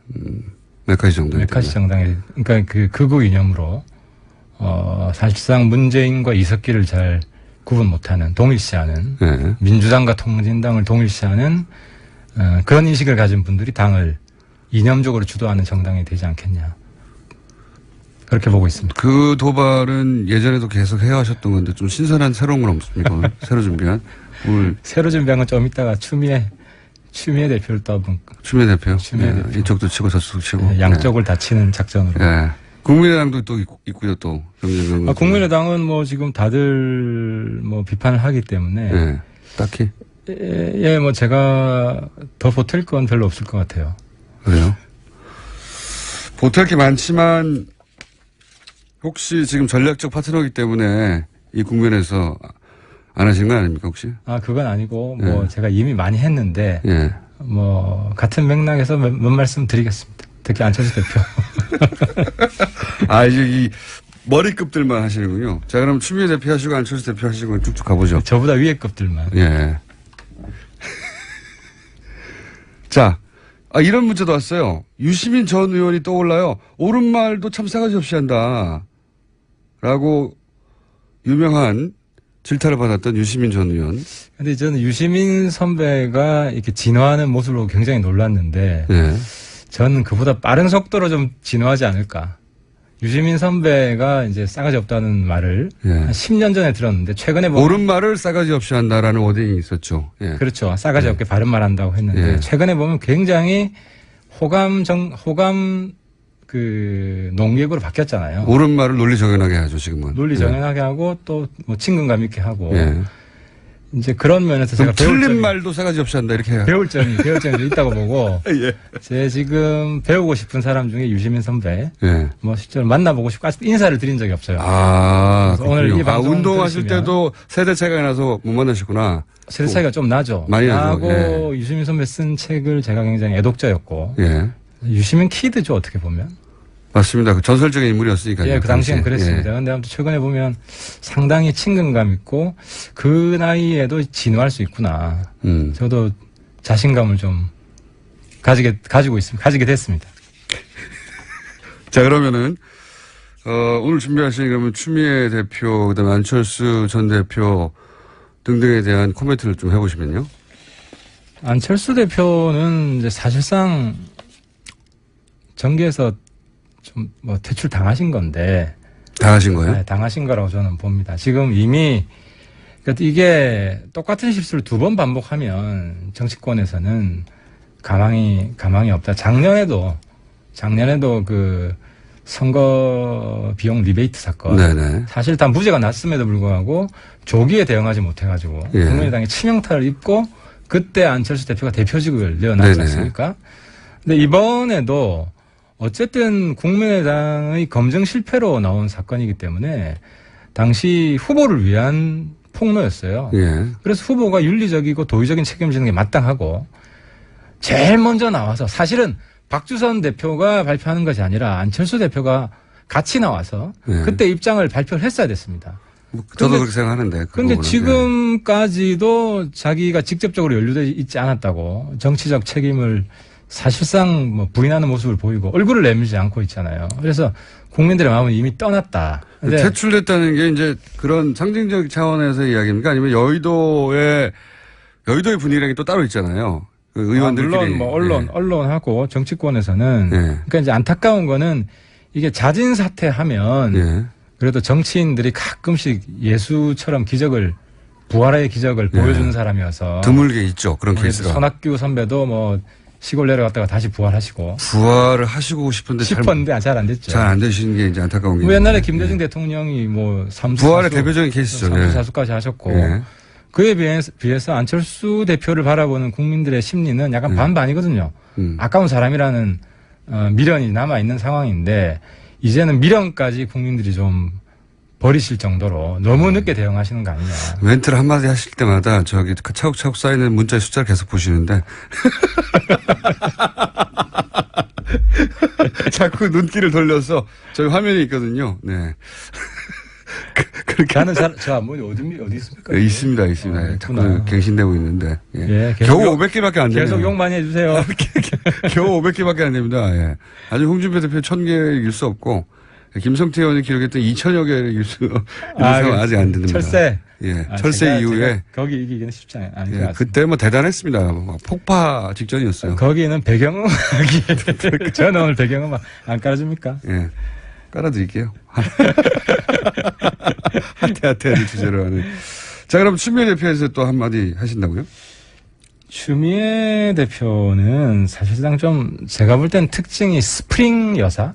A: 메카시 정당.
E: 메카시 정당이 그러니까 그 극우 이념으로 사실상 문재인과 이석기를 잘 구분 못하는 동일시하는
A: 네.
E: 민주당과 통진당을 동일시하는 그런 인식을 가진 분들이 당을 이념적으로 주도하는 정당이 되지 않겠냐 그렇게 보고 있습니다.
A: 그 도발은 예전에도 계속 해하셨던 건데 좀 신선한 새로운 건 없습니까? 새로 준비한 오늘
E: 새로 준비한 건 좀 이따가 추미애 대표를 떠본
A: 추미애 대표
E: 대표.
A: 이쪽도 치고 저쪽도 치고
E: 양쪽을 다 치는 작전으로.
A: 예. 국민의당도 또 있고요, 또.
E: 국민의당은 뭐 지금 다들 뭐 비판을 하기 때문에.
A: 예. 딱히.
E: 예, 뭐 제가 더 보탤 건 별로 없을 것 같아요.
A: 그래요? 보탤 게 많지만 혹시 지금 전략적 파트너이기 때문에 이 국면에서 안 하신 거 아닙니까, 혹시?
E: 그건 아니고 뭐 제가 이미 많이 했는데.
A: 예.
E: 뭐 같은 맥락에서 몇 말씀 드리겠습니다. 특히 안철수 대표.
A: 이제 이 머리급들만 하시는군요. 자, 그럼 추미애 대표 하시고 안철수 대표 하시고 쭉쭉 가보죠.
E: 저보다 위에 급들만.
A: 예. 자, 이런 문자도 왔어요. 유시민 전 의원이 떠올라요. 옳은 말도 참 싸가지 없이 한다. 라고 유명한 질타를 받았던 유시민 전 의원.
E: 근데 저는 유시민 선배가 이렇게 진화하는 모습으로 굉장히 놀랐는데.
A: 예.
E: 저는 그보다 빠른 속도로 좀 진화하지 않을까. 유시민 선배가 이제 싸가지 없다는 말을 한 10년 전에 들었는데 최근에 보면
A: 옳은 말을 싸가지 없이 한다라는 워딩이 있었죠. 예.
E: 그렇죠. 싸가지 없게 바른 말 한다고 했는데 최근에 보면 굉장히 호감 그 농객으로 바뀌었잖아요.
A: 옳은 말을 논리 정연하게 하죠, 지금은.
E: 논리 정연하게 하고 또 뭐 친근감 있게 하고 이제 그런 면에서 제가
A: 틀린 말도 싸가지 없이 한다 이렇게 해요.
E: 배울 점이 있다고 보고
A: 예.
E: 제 지금 배우고 싶은 사람 중에 유시민 선배
A: 예.
E: 뭐 실제로 만나보고 싶고 아직 인사를 드린 적이 없어요.
A: 오늘 이 방송 운동하실 때도 세대 차이가 나서 못 만나셨구나.
E: 세대 차이가 좀 나죠.
A: 많이 나죠.
E: 나고 유시민 선배 쓴 책을 제가 굉장히 애독자였고
A: 예.
E: 유시민 키드죠 어떻게 보면.
A: 맞습니다. 그 전설적인 인물이었으니까요.
E: 예, 그 당시엔 그랬습니다. 그런데 아무튼 최근에 보면 상당히 친근감 있고 그 나이에도 진화할 수 있구나. 저도 자신감을 좀 가지게 됐습니다.
A: 자, 그러면은, 오늘 준비하신 그러면 추미애 대표, 그 다음에 안철수 전 대표 등등에 대한 코멘트를 좀 해보시면요.
E: 안철수 대표는 이제 사실상 정계에서 좀 뭐 퇴출 당하신 건데.
A: 당하신 거예요?
E: 네, 당하신 거라고 저는 봅니다. 지금 이미 그러니까 이게 똑같은 실수를 2번 반복하면 정치권에서는 가망이 없다. 작년에도 그 선거 비용 리베이트 사건.
A: 네네.
E: 사실 다 무죄가 났음에도 불구하고 조기에 대응하지 못해가지고
A: 예.
E: 국민의당이 치명타를 입고 그때 안철수 대표가 대표직을 내어놨지 않습니까? 근데 이번에도 어쨌든 국민의당의 검증 실패로 나온 사건이기 때문에 당시 후보를 위한 폭로였어요.
A: 예.
E: 그래서 후보가 윤리적이고 도의적인 책임지는 게 마땅하고 제일 먼저 나와서 사실은 박주선 대표가 발표하는 것이 아니라 안철수 대표가 같이 나와서
A: 예.
E: 그때 입장을 발표를 했어야 됐습니다.
A: 저도 그렇게 생각하는데.
E: 그런데 지금까지도 자기가 직접적으로 연루되어 있지 않았다고 정치적 책임을 사실상 뭐 부인하는 모습을 보이고 얼굴을 내밀지 않고 있잖아요. 그래서 국민들의 마음은 이미 떠났다.
A: 퇴출됐다는 게 이제 그런 상징적 차원에서의 이야기입니까? 아니면 여의도의 분위기라는 게 또 따로 있잖아요. 그 의원들끼리.
E: 물론 뭐 언론하고 정치권에서는
A: 예.
E: 그러니까 이제 안타까운 거는 이게 자진 사퇴하면
A: 예.
E: 그래도 정치인들이 가끔씩 예수처럼 부활의 기적을 보여주는 사람이어서
A: 드물게 있죠. 그런 케이스가.
E: 손학규 선배도 뭐 시골 내려갔다가 다시 부활하시고.
A: 부활을 하시고 싶은데
E: 잘 안 됐죠.
A: 잘 안 되시는 게 이제 안타까운 게.
E: 뭐 옛날에 김대중 대통령이 뭐
A: 부활의 대표적인 케이스죠.
E: 삼수사수까지 하셨고.
A: 예.
E: 그에 비해서 안철수 대표를 바라보는 국민들의 심리는 약간 반반이거든요. 아까운 사람이라는 미련이 남아있는 상황인데 이제는 미련까지 국민들이 좀 버리실 정도로 너무 늦게 대응하시는 거 아니냐.
A: 멘트를 한마디 하실 때마다 차곡차곡 쌓이는 문자의 숫자를 계속 보시는데 자꾸 눈길을 돌려서 저희 화면이 있거든요. 네.
E: 그렇게 하는 사람, 어디 있습니까?
A: 네, 있습니다. 자꾸 갱신되고 있는데. 예.
E: 겨우
A: 500개밖에 안 됩니다.
E: 계속 욕 많이 해주세요.
A: 겨우 500개밖에 안 됩니다. 예. 아직 홍준표 대표 1000개 일 수 없고, 김성태 의원이 기록했던 2000여 개를 일 수, 아직 안 됩니다.
E: 철새.
A: 예. 철새 이후에.
E: 거기 이기기는 쉽지 않아요.
A: 예. 그때 뭐 대단했습니다. 폭파 직전이었어요.
E: 거기는 배경음악이, 저는 오늘 배경음악 안 깔아줍니까?
A: 예. 깔아드릴게요. 하태하태를 주제로 하는. 자, 그럼 추미애 대표에서 또 한마디 하신다고요?
E: 추미애 대표는 사실상 좀 제가 볼 땐 특징이 스프링 여사.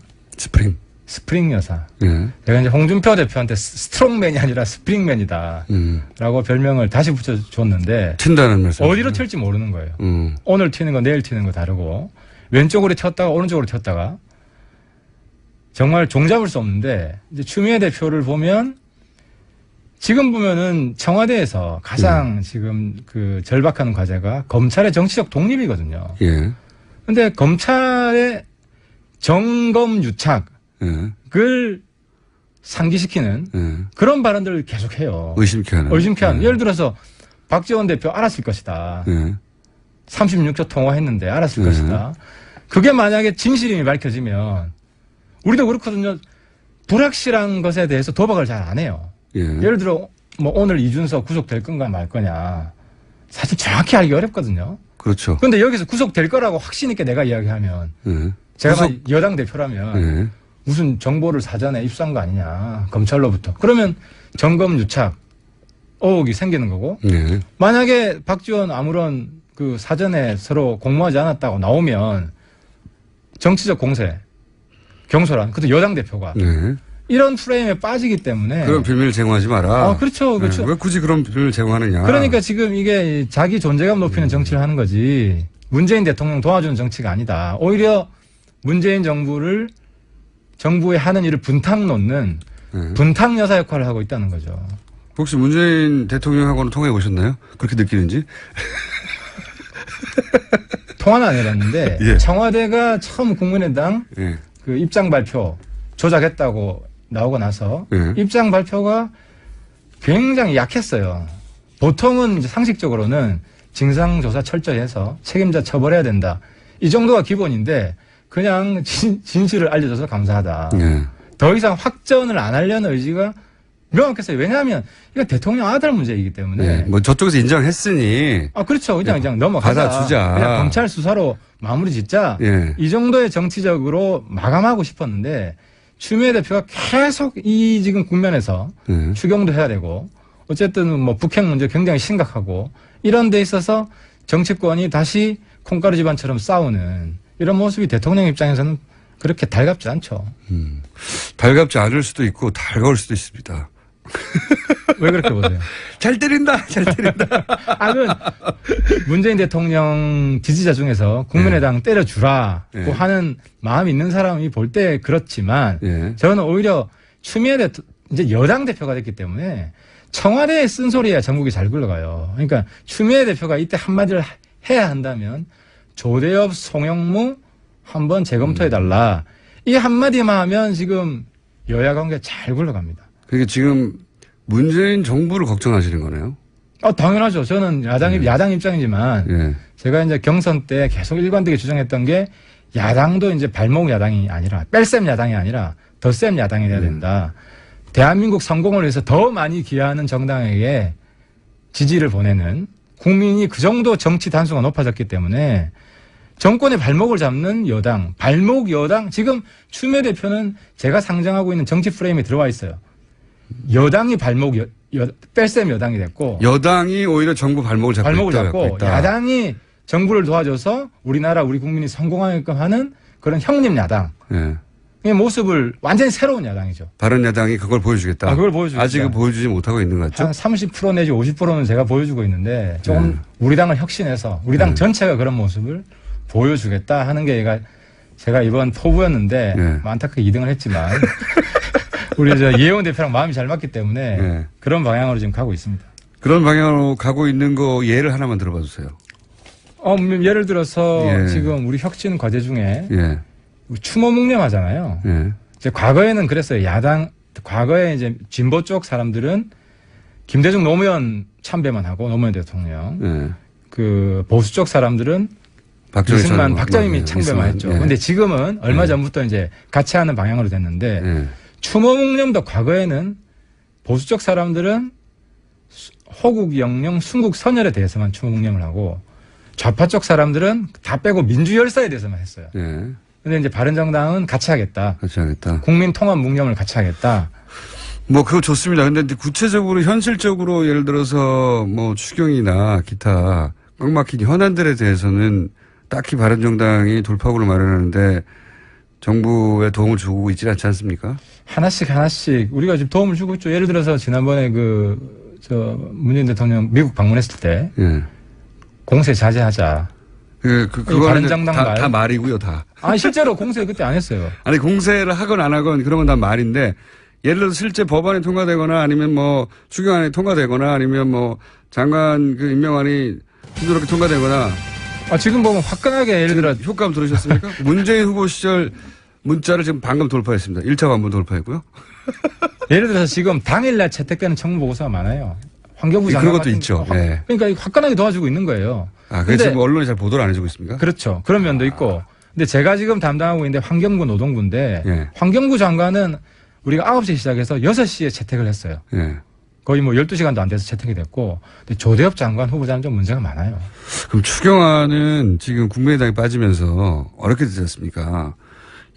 E: 스프링 여사.
A: 예.
E: 내가 이제 홍준표 대표한테 스트롱맨이 아니라 스프링맨이다. 라고 별명을 다시 붙여줬는데.
A: 튄다는 말씀.
E: 어디로 튈지 모르는 거예요. 오늘 튀는 거 내일 튀는 거 다르고. 왼쪽으로 튀었다가 오른쪽으로 튀었다가. 정말 종잡을 수 없는데 이제 추미애 대표를 보면 지금 보면은 청와대에서 가장 지금 그 절박한 과제가 검찰의 정치적 독립이거든요.
A: 예.
E: 근데 검찰의 정검 유착을 상기시키는 그런 발언들을 계속해요.
A: 의심케 하는.
E: 예를 들어서 박지원 대표 알았을 것이다. 36초 통화했는데 알았을 것이다. 그게 만약에 진실임이 밝혀지면 우리도 그렇거든요. 불확실한 것에 대해서 도박을 잘 안 해요. 예를 들어 뭐 오늘 이준석 구속될 건가 말 거냐. 사실 정확히 알기 어렵거든요.
A: 그렇죠.
E: 그런데 여기서 구속될 거라고 확신 있게 내가 이야기하면 제가 여당 대표라면 무슨 정보를 사전에 입수한 거 아니냐. 검찰로부터. 그러면 정검 유착 의혹이 생기는 거고 만약에 박지원 아무런 그 사전에 서로 공모하지 않았다고 나오면 정치적 공세 경솔한, 그것도 여당 대표가. 이런 프레임에 빠지기 때문에.
A: 그런 비밀을 제공하지 마라.
E: 그렇죠. 그렇죠.
A: 네. 왜 굳이 그런 비밀을 제공하느냐.
E: 그러니까 지금 이게 자기 존재감 높이는 정치를 하는 거지 문재인 대통령 도와주는 정치가 아니다. 오히려 문재인 정부에 하는 일을 분탕 놓는
A: 네.
E: 분탕 여사 역할을 하고 있다는 거죠.
A: 혹시 문재인 대통령하고는 통화해 보셨나요? 그렇게 느끼는지?
E: 통화는 안 해봤는데
A: 예.
E: 청와대가 처음 국민의당
A: 예.
E: 그 입장 발표 조작했다고 나오고 나서
A: 예.
E: 입장 발표가 굉장히 약했어요. 보통은 이제 상식적으로는 진상조사 철저히 해서 책임자 처벌해야 된다. 이 정도가 기본인데 그냥 진실을 알려줘서 감사하다.
A: 예.
E: 더 이상 확전을 안 하려는 의지가 명확했어요. 왜냐하면 이거 대통령 아들 문제이기 때문에.
A: 예. 뭐 저쪽에서 인정했으니.
E: 그렇죠. 그냥 넘어가자.
A: 받아주자.
E: 그냥 검찰 수사로 마무리 짓자.
A: 예.
E: 이 정도의 정치적으로 마감하고 싶었는데 추미애 대표가 계속 이 지금 국면에서
A: 예.
E: 추경도 해야 되고 어쨌든 뭐 북핵 문제 굉장히 심각하고 이런 데 있어서 정치권이 다시 콩가루 집안처럼 싸우는 이런 모습이 대통령 입장에서는 그렇게 달갑지 않죠.
A: 달갑지 않을 수도 있고 달가울 수도 있습니다.
E: 왜 그렇게 보세요?
A: 잘 때린다. 잘 때린다.
E: 그건 문재인 대통령 지지자 중에서 국민의당 때려주라고
A: 예.
E: 하는 마음이 있는 사람이 볼 때 그렇지만
A: 예.
E: 저는 오히려 추미애 이제 여당 대표가 됐기 때문에 청와대에 쓴소리야 전국이 잘 굴러가요. 그러니까 추미애 대표가 이때 한마디를 해야 한다면 조대엽, 송영무 한번 재검토해달라. 이 한마디만 하면 지금 여야 관계 잘 굴러갑니다.
A: 그게 지금 문재인 정부를 걱정하시는 거네요.
E: 당연하죠. 저는 야당 입장이지만
A: 예.
E: 제가 이제 경선 때 계속 일관되게 주장했던 게 야당도 이제 발목 야당이 아니라 뺄셈 야당이 아니라 덧셈 야당이 돼야 된다. 대한민국 성공을 위해서 더 많이 기여하는 정당에게 지지를 보내는 국민이 그 정도 정치 단수가 높아졌기 때문에 정권의 발목을 잡는 여당, 발목 여당, 지금 추미애 대표는 제가 상정하고 있는 정치 프레임에 들어와 있어요. 여당이 발목, 뺄셈 여당이 됐고.
A: 여당이 오히려 정부 발목을 잡고 있다.
E: 야당이 정부를 도와줘서 우리나라, 우리 국민이 성공하게끔 하는 그런 형님 야당.
A: 예.
E: 이 모습을 완전히 새로운 야당이죠.
A: 바른 야당이 그걸 보여주겠다.
E: 그걸 보여주겠다.
A: 아직은 보여주지 못하고 있는 것 같죠?
E: 한 30% 내지 50%는 제가 보여주고 있는데 조금
A: 네.
E: 우리 당을 혁신해서 우리 당 전체가 그런 모습을 보여주겠다 하는 게 제가 이번 포부였는데
A: 네.
E: 안타깝게 2등을 했지만 우리 예원 대표랑 마음이 잘 맞기 때문에
A: 네.
E: 그런 방향으로 지금 가고 있습니다.
A: 그런 방향으로 가고 있는 거 예를 하나만 들어봐 주세요.
E: 예를 들어서
A: 예.
E: 지금 우리 혁신 과제 중에
A: 예.
E: 추모묵념하잖아요.
A: 예.
E: 이제 과거에는 그랬어요. 과거에 이제 진보 쪽 사람들은 김대중 노무현 참배만 하고 노무현 대통령.
A: 예.
E: 그 보수 쪽 사람들은 이승만, 박정희 참배만 했죠. 그런데 지금은 얼마 전부터 이제 같이 하는 방향으로 됐는데 추모묵념도 과거에는 보수 쪽 사람들은 호국 영령, 순국 선열에 대해서만 추모묵념을 하고 좌파 쪽 사람들은 다 빼고 민주열사에 대해서만 했어요. 그런데 이제 바른정당은 같이 하겠다.
A: 같이 하겠다.
E: 국민 통합 묵념을 같이 하겠다.
A: 뭐 그거 좋습니다. 근데 구체적으로 현실적으로 예를 들어서 뭐 추경이나 기타 꽉 막힌 현안들에 대해서는 딱히 바른정당이 돌파구를 마련하는데 정부에 도움을 주고 있지 않지 않습니까?
E: 하나씩 우리가 지금 도움을 주고 있죠. 예를 들어서 지난번에 문재인 대통령 미국 방문했을 때 공세 자제하자.
A: 그거는 다 말이고요, 다.
E: 실제로 공세 그때 안 했어요.
A: 아니 공세를 하건 안 하건 그런 건 다 말인데 예를 들어서 실제 법안이 통과되거나 아니면 뭐 추경안이 통과되거나 아니면 뭐 장관 그 임명안이 순조롭게 통과되거나
E: 지금 보면 화끈하게 예를 들어
A: 효과음 들으셨습니까? 문재인 후보 시절 문자를 지금 방금 돌파했습니다. 1차 관문 돌파했고요.
E: 예를 들어서 지금 당일날 채택되는 청문보고서가 많아요. 환경부 장관
A: 그런 것도 있죠. 네.
E: 그러니까 화끈하게 도와주고 있는 거예요.
A: 그래서 지금 언론이 잘 보도를 안 해주고 있습니까?
E: 그렇죠. 그런 면도 있고. 근데 제가 지금 담당하고 있는데 환경부 노동부인데 환경부 장관은 우리가 9시에 시작해서 6시에 채택을 했어요. 거의 뭐 12시간도 안 돼서 채택이 됐고. 근데 조대엽 장관 후보자는 좀 문제가 많아요.
A: 그럼 추경안은 지금 국민의당이 빠지면서 어렵게 되지 않습니까?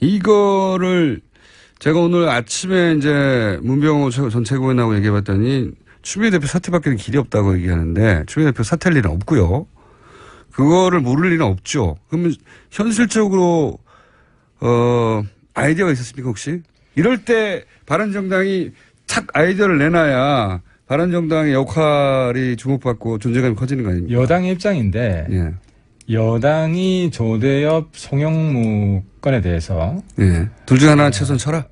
A: 이거를 제가 오늘 아침에 이제 문병호 전 최고위원하고 얘기해봤더니 추미애 대표 사퇴밖에는 길이 없다고 얘기하는데 추미애 대표 사퇴할 일은 없고요. 그거를 모를 일은 없죠. 그러면 현실적으로 아이디어가 있었습니까 혹시? 이럴 때 바른정당이 착 아이디어를 내놔야 바른정당의 역할이 주목받고 존재감이 커지는 거 아닙니까?
E: 여당의 입장인데
A: 예.
E: 여당이 조대엽, 송영무 건에 대해서
A: 예. 둘 중 하나는 최선 쳐라.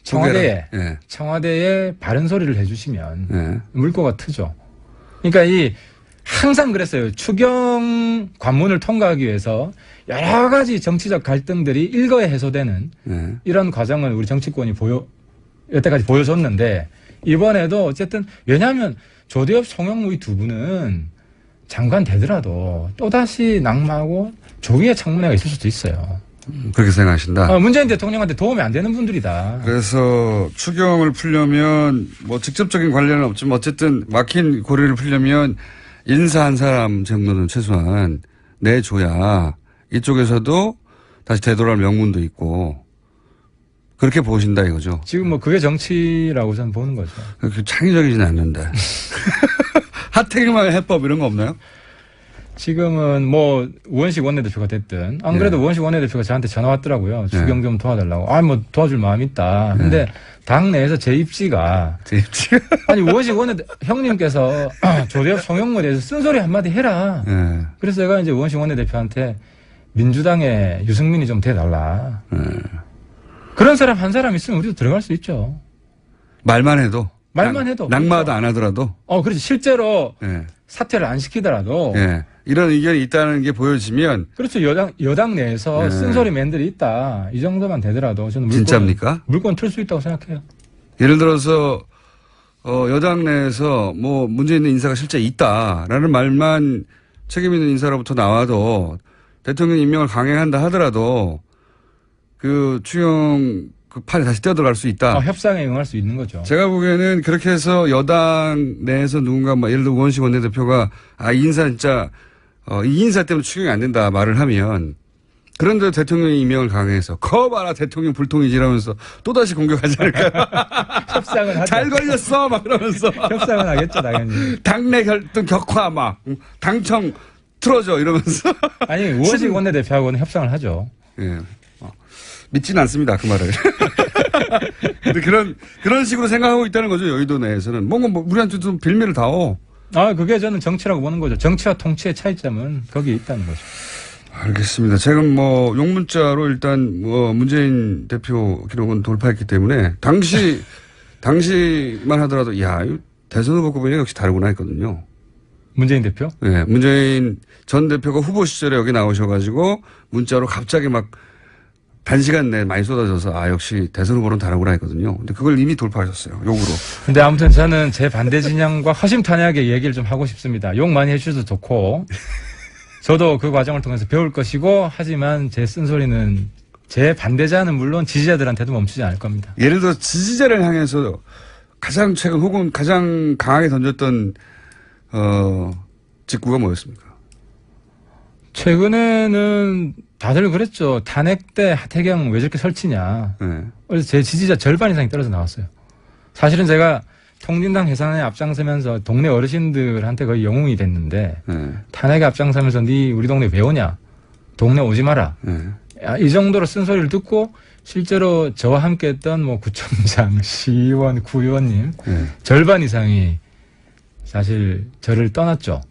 E: 청와대에 청와대에 바른 소리를 해주시면 물꼬가 트죠. 그러니까 항상 그랬어요. 추경 관문을 통과하기 위해서 여러 가지 정치적 갈등들이 일거에 해소되는 이런 과정을 우리 정치권이 여태까지 보여줬는데 이번에도 어쨌든 왜냐하면 조대엽, 송영무 이 두 분은 장관 되더라도 또다시 낙마하고 조기의 청문회가 있을 수도 있어요.
A: 그렇게 생각하신다?
E: 문재인 대통령한테 도움이 안 되는 분들이다.
A: 그래서 추경을 풀려면 뭐 직접적인 관련은 없지만 어쨌든 막힌 고리를 풀려면 인사 한 사람 정도는 최소한 내줘야 이쪽에서도 다시 되돌아올 명분도 있고 그렇게 보신다 이거죠.
E: 지금 뭐 그게 정치라고 저는 보는 거죠.
A: 그렇게 창의적이지는 않는데. 하태경만의 해법 이런 거 없나요?
E: 지금은 뭐 우원식 원내대표가 됐든 안 그래도 우원식 원내대표가 저한테 전화 왔더라고요. 추경 좀 도와달라고. 뭐 도와줄 마음 있다. 근데 당 내에서 제 입지가 아니 우원식 형님께서 조대엽, 송영무에 대해서 쓴소리 한마디 해라. 그래서 제가 이제 우원식 원내대표한테 민주당에 유승민이 좀 돼달라. 그런 사람 한 사람 있으면 우리도 들어갈 수 있죠.
A: 말만 해도. 낙마도
E: 그렇죠.
A: 안 하더라도.
E: 그렇지. 실제로 사퇴를 안 시키더라도.
A: 이런 의견이 있다는 게 보여지면.
E: 그렇죠. 여당 내에서 쓴소리맨들이 있다. 이 정도만 되더라도 저는
A: 진짜입니까?
E: 물건 틀 수 있다고 생각해요.
A: 예를 들어서 여당 내에서 뭐 문제 있는 인사가 실제 있다라는 말만 책임 있는 인사로부터 나와도 대통령 임명을 강행한다 하더라도 그 추경 그 판에 다시 뛰어들어갈 수 있다.
E: 협상에 응할 수 있는 거죠.
A: 제가 보기에는 그렇게 해서 여당 내에서 누군가 뭐 예를 들어 우원식 원내대표가 이 인사 진짜 이 인사 때문에 추경이 안 된다 말을 하면 그런데 대통령이 임명을 강행해서 봐라 대통령 불통이지 이러면서 또다시 공격하지 않을까요?
E: 협상은 하죠.
A: 잘 걸렸어 막 그러면서.
E: 협상은 하겠죠 당연히.
A: 당내 결등 격화 막 당청 틀어져 이러면서.
E: 아니 우원식 원내대표하고는 협상을 하죠.
A: 예. 믿지는 않습니다. 그 말을. 근데 그런 식으로 생각하고 있다는 거죠. 여의도 내에서는. 뭔가 우리한테 좀 빌미를 다오.
E: 그게 저는 정치라고 보는 거죠. 정치와 통치의 차이점은 거기에 있다는 거죠.
A: 알겠습니다. 지금 용문자로 일단 문재인 대표 기록은 돌파했기 때문에 당시만 하더라도 대선 후보가 보니까 역시 다르구나 했거든요.
E: 문재인 대표?
A: 네. 문재인 전 대표가 후보 시절에 여기 나오셔가지고 문자로 갑자기 막 단시간 내에 많이 쏟아져서 역시 대선 후보는 다르구나 했거든요. 근데 그걸 이미 돌파하셨어요. 욕으로.
E: 근데 아무튼 저는 제 반대 진영과 허심탄회하게 얘기를 좀 하고 싶습니다. 욕 많이 해주셔도 좋고 저도 그 과정을 통해서 배울 것이고 하지만 제 쓴소리는 제 반대자는 물론 지지자들한테도 멈추지 않을 겁니다.
A: 예를 들어 지지자를 향해서 가장 최근 혹은 가장 강하게 던졌던 직구가 뭐였습니까?
E: 최근에는 다들 그랬죠. 탄핵 때 하태경 왜 저렇게 설치냐. 그래서 제 지지자 절반 이상이 떨어져 나왔어요. 사실은 제가 통진당 해산에 앞장서면서 동네 어르신들한테 거의 영웅이 됐는데 탄핵에 앞장서면서 네 우리 동네 왜 오냐. 동네 오지 마라. 이 정도로 쓴소리를 듣고 실제로 저와 함께 했던 뭐 구청장, 시의원, 구의원님 절반 이상이 사실 저를 떠났죠.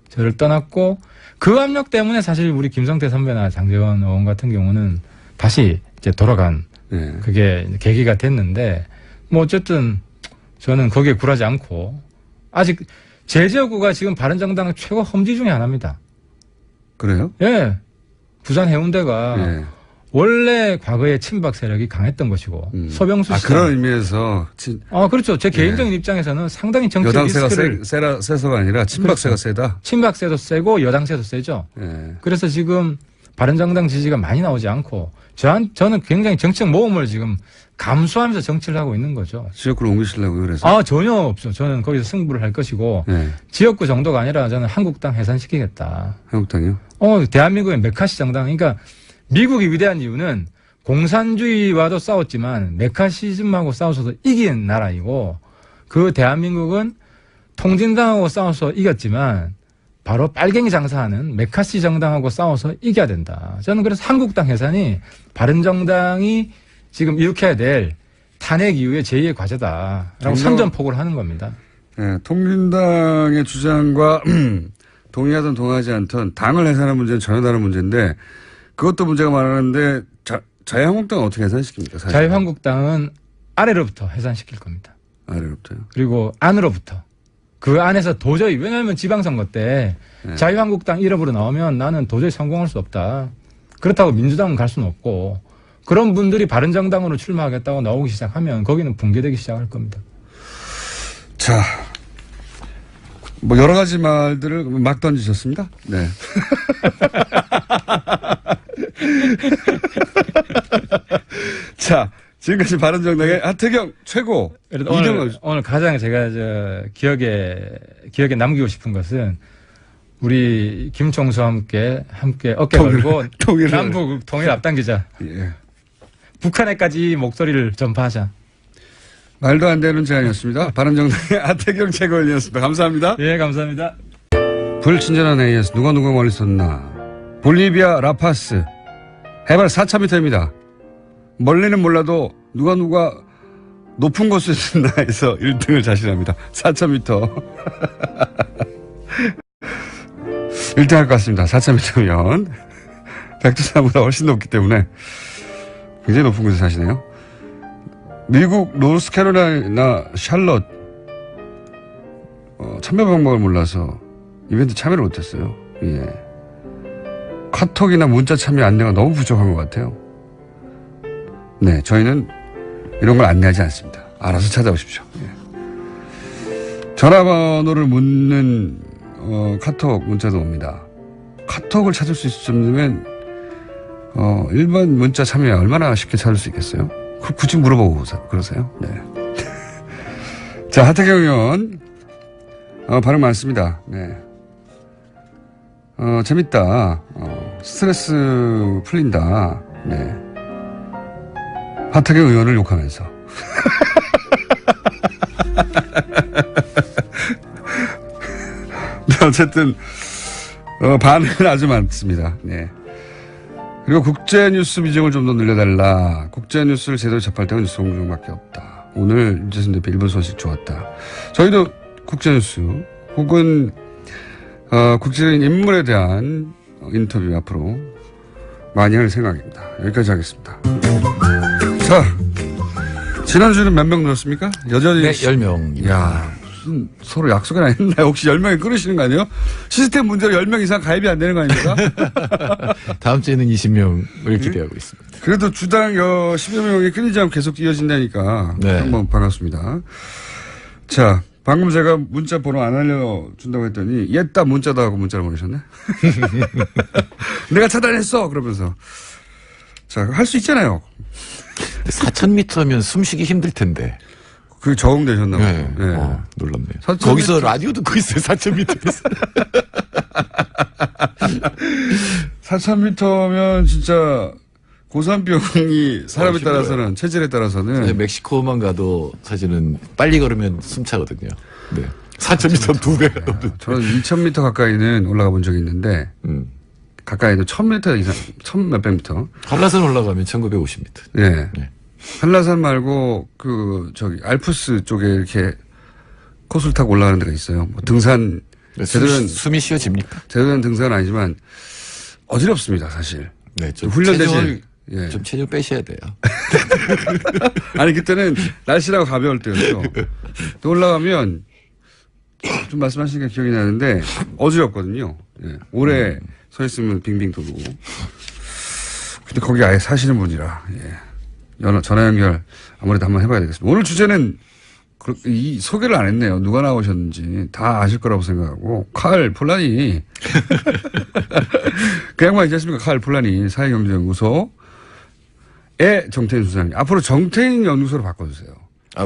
E: 저를 떠났고 그 압력 때문에 사실 우리 김성태 선배나 장제원 의원 같은 경우는 다시 이제 돌아간 그게 계기가 됐는데 뭐 어쨌든 저는 거기에 굴하지 않고 아직 제 지역구가 지금 바른정당 최고 험지 중에 하나입니다.
A: 그래요?
E: 예. 부산 해운대가 원래 과거에 친박 세력이 강했던 것이고 서병수 씨.
A: 그런 의미에서.
E: 그렇죠. 제 개인적인 입장에서는 상당히 정치 리스크를.
A: 여당세가 세서가 아니라 친박세가
E: 그렇죠.
A: 세다.
E: 친박세도 세고 여당세도 세죠. 그래서 지금 바른정당 지지가 많이 나오지 않고 저는 굉장히 정책 모험을 지금 감수하면서 정치를 하고 있는 거죠.
A: 지역구로 옮기시려고요, 그래서?
E: 전혀 없어. 저는 거기서 승부를 할 것이고 지역구 정도가 아니라 저는 한국당 해산시키겠다.
A: 한국당이요?
E: 대한민국의 메카시 정당. 그러니까 미국이 위대한 이유는 공산주의와도 싸웠지만 메카시즘하고 싸워서도 이긴 나라이고 그 대한민국은 통진당하고 싸워서 이겼지만 바로 빨갱이 장사하는 메카시 정당하고 싸워서 이겨야 된다. 저는 그래서 한국당 해산이 바른정당이 지금 일으켜야 될 탄핵 이후의 제2의 과제다라고 선전포고를 하는 겁니다.
A: 네, 통진당의 주장과 동의하든 동의하지 않든 당을 해산하는 문제는 전혀 다른 문제인데 그것도 문제가 많았는데 자유한국당은 어떻게 해산시킵니까? 사실.
E: 자유한국당은 아래로부터 해산시킬 겁니다.
A: 아래로부터요?
E: 그리고 안으로부터. 그 안에서 도저히 왜냐하면 지방선거 때
A: 네.
E: 자유한국당 이름으로 나오면 나는 도저히 성공할 수 없다. 그렇다고 민주당은 갈 수는 없고 그런 분들이 바른정당으로 출마하겠다고 나오기 시작하면 거기는 붕괴되기 시작할 겁니다.
A: 자, 뭐 여러 가지 말들을 막 던지셨습니다. 네. 자, 지금까지 바른정당의 하태경 최고.
E: 오늘 가장 제가 기억에 남기고 싶은 것은 우리 김총수와 함께 어깨 걸고 남북 통일 앞당기자.
A: 예.
E: 북한에까지 목소리를 전파하자.
A: 말도 안 되는 제안이었습니다. 바른정당의 하태경 최고위원이었습니다. 감사합니다.
E: 예, 감사합니다.
A: 불친절한 AS 누가 멀리 섰나. 볼리비아 라파스 해발 4,000m입니다. 멀리는 몰라도 누가 높은 곳을 쓴다 해서 1등을 자신합니다. 4,000m. 1등 할 것 같습니다. 4,000m면. 백두산보다 훨씬 높기 때문에 굉장히 높은 곳에 사시네요. 미국 노스캐롤라이나 샬럿 참여 방법을 몰라서 이벤트 참여를 못했어요. 예. 카톡이나 문자 참여 안내가 너무 부족한 것 같아요. 네, 저희는 이런 걸 안내하지 않습니다. 알아서 찾아오십시오. 예. 전화번호를 묻는 카톡 문자도 옵니다. 카톡을 찾을 수 있을 정도면 일반 문자 참여 얼마나 쉽게 찾을 수 있겠어요? 굳이 물어보고 그러세요? 네. 자, 하태경 의원 반응 많습니다. 네. 재밌다. 스트레스 풀린다. 네. 하태경 의원을 욕하면서. 네, 어쨌든 반응은 아주 많습니다. 네. 그리고 국제뉴스 비중을 좀 더 늘려달라. 국제뉴스를 제대로 접할 때는 뉴스 공정밖에 없다. 오늘 윤재순 대표 일본 소식 좋았다. 저희도 국제뉴스 혹은 국제적인 인물에 대한 인터뷰 앞으로 많이 할 생각입니다. 여기까지 하겠습니다. 자, 지난주에는 몇 명 늘었습니까? 여전히.
F: 네, 10명.
A: 야, 무슨 서로 약속을 안 했나요? 혹시 10명이 끊으시는 거 아니에요? 시스템 문제로 10명 이상 가입이 안 되는 거 아닙니까?
F: 다음 주에는 20명을 기대하고 있습니다.
A: 그래도 주당 10여 명이 끊이지 않고 계속 이어진다니까.
F: 네.
A: 한번 반갑습니다. 자, 방금 제가 문자 번호 안 알려준다고 했더니 옛다 문자다 하고 문자를 보내셨네. 내가 차단했어 그러면서. 자, 할 수 있잖아요.
F: 4,000m면 숨쉬기 힘들 텐데.
A: 그게 적응되셨나 봐요.
F: 네.
A: 네.
F: 놀랍네요.
A: 4,000m.
F: 거기서 라디오 듣고 있어요. 4,000m에서.
A: 4,000m면 진짜 고산병이 사람에 따라서는 체질에 따라서는
F: 네, 멕시코만 가도 사실은 빨리 걸으면 숨차거든요. 네. 4,000m 2배 넘는.
A: 저는 2,000m 가까이는 올라가 본 적이 있는데 가까이도 1,000m 이상, 1,000 몇백 미터.
F: 한라산 올라가면 1,950m.
A: 네.
F: 네.
A: 한라산 말고 알프스 쪽에 이렇게 코스를 타고 올라가는 데가 있어요. 뭐 등산
F: 숨이 쉬어집니까?
A: 제대로 된 등산은 아니지만 어지럽습니다, 사실.
F: 네, 좀
A: 훈련되지.
F: 예. 좀 체중 빼셔야 돼요.
A: 아니 그때는 날씨라고 가벼울 때였죠. 또 올라가면 좀 말씀하시니까 기억이 나는데 어지럽거든요. 예. 오래 서 있으면 빙빙 돌고. 근데 거기 아예 사시는 분이라. 예. 전화 연결 아무래도 한번 해봐야 되겠습니다. 오늘 주제는 이 소개를 안 했네요. 누가 나오셨는지 다 아실 거라고 생각하고 칼 폴라니 그 양반 있지 않습니까? 칼 폴라니 사회경제연구소의 정태인 수장님. 앞으로 정태인 연구소로 바꿔주세요.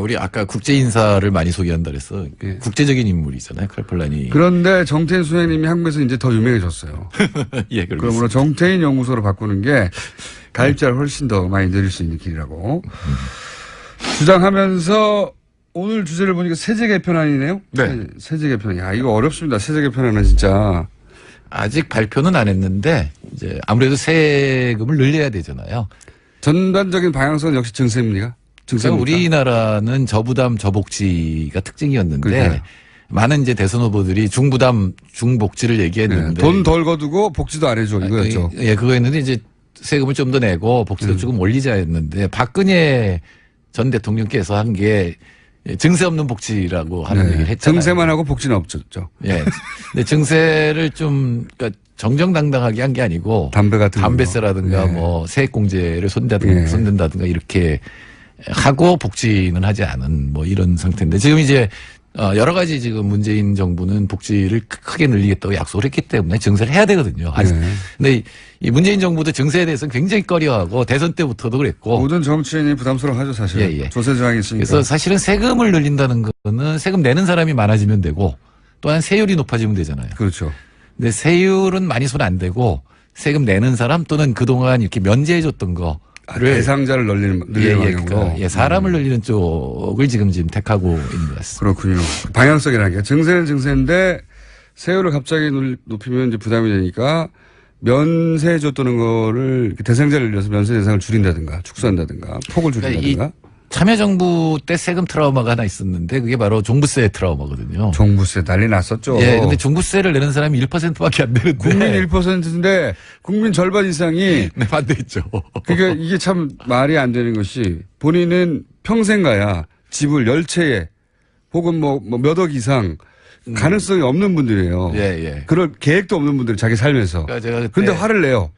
F: 우리 아까 국제 인사를 많이 소개한다 그래서
A: 예.
F: 국제적인 인물이잖아요. 칼폴란이.
A: 그런데 정태인 수장님이 한국에서 이제 더 유명해졌어요.
F: 예,
A: 그러므로 정태인 연구소로 바꾸는 게 가입자를 훨씬 더 많이 늘릴 수 있는 길이라고 주장하면서 오늘 주제를 보니까 세제 개편안이네요.
F: 네.
A: 세제 개편. 야, 이거 어렵습니다. 세제 개편안은 진짜.
F: 아직 발표는 안 했는데 이제 아무래도 세금을 늘려야 되잖아요.
A: 전반적인 방향성은 역시 증세입니까? 증세입니까?
F: 우리나라는 저부담 저복지가 특징이었는데
A: 그러니까요.
F: 많은 이제 대선 후보들이 중부담 중복지를 얘기했는데
A: 돈 덜 거두고 복지도 안 해줘 이거였죠.
F: 예, 그거였는데 이제 세금을 좀 더 내고 복지도 조금 올리자 했는데 박근혜 전 대통령께서 한 게 증세 없는 복지라고 하는 얘기를 했잖아요.
A: 증세만 하고 복지는 없었죠.
F: 예. 근데 증세를 좀 그러니까 정정당당하게 한 게 아니고
A: 담배 같은
F: 담배세라든가
A: 거.
F: 뭐 세액공제를 손댄다든가 이렇게 하고 복지는 하지 않은 뭐 이런 상태인데 지금 이제 여러 가지 지금 문재인 정부는 복지를 크게 늘리겠다고 약속을 했기 때문에 증세를 해야 되거든요. 근데 이 문재인 정부도 증세에 대해서는 굉장히 꺼려하고 대선 때부터도 그랬고.
A: 모든 정치인이 부담스러워하죠 사실.
F: 예.
A: 조세 저항이 있으니까.
F: 그래서 사실은 세금을 늘린다는 거는 세금 내는 사람이 많아지면 되고 또한 세율이 높아지면 되잖아요.
A: 그렇죠.
F: 근데 세율은 많이 손 안 대고 세금 내는 사람 또는 그동안 이렇게 면제해줬던 거.
A: 대상자를 늘리는 방향으로.
F: 사람을 늘리는 쪽을 지금 택하고 있는 것 같습니다.
A: 그렇군요. 방향성이라는 게 증세는 증세인데 세율을 갑자기 높이면 이제 부담이 되니까 면세 줬다는 거를 대상자를 늘려서 면세 대상을 줄인다든가 축소한다든가 폭을 줄인다든가.
F: 참여정부 때 세금 트라우마가 하나 있었는데 그게 바로 종부세 트라우마거든요.
A: 종부세 난리 났었죠.
F: 예, 근데 종부세를 내는 사람이 1%밖에 안 되는데.
A: 국민 1%인데 국민 절반 이상이.
F: 네, 반대했죠.
A: 그러니까 이게 참 말이 안 되는 것이 본인은 평생 가야 집을 10채에 혹은 뭐 몇 억 이상 가능성이 없는 분들이에요.
F: 예.
A: 그럴 계획도 없는 분들 자기 살면서.
F: 그러니까 제가
A: 근데 화를 내요.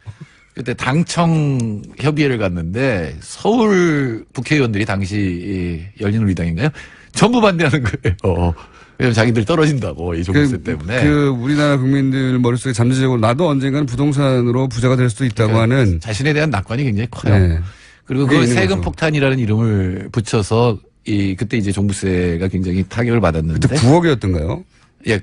F: 그때 당청 협의회를 갔는데 서울 국회의원들이 당시 열린우리당인가요? 전부 반대하는 거예요. 왜냐면 자기들 떨어진다고 이 종부세 때문에.
A: 우리나라 국민들 머릿속에 잠재적으로 나도 언젠가는 부동산으로 부자가 될 수도 있다고 하는.
F: 자신에 대한 낙관이 굉장히 커요.
A: 네.
F: 그리고 그 세금 폭탄이라는 이름을 붙여서 그때 이제 종부세가 굉장히 타격을 받았는데.
A: 그때 9억이었던가요?
F: 예,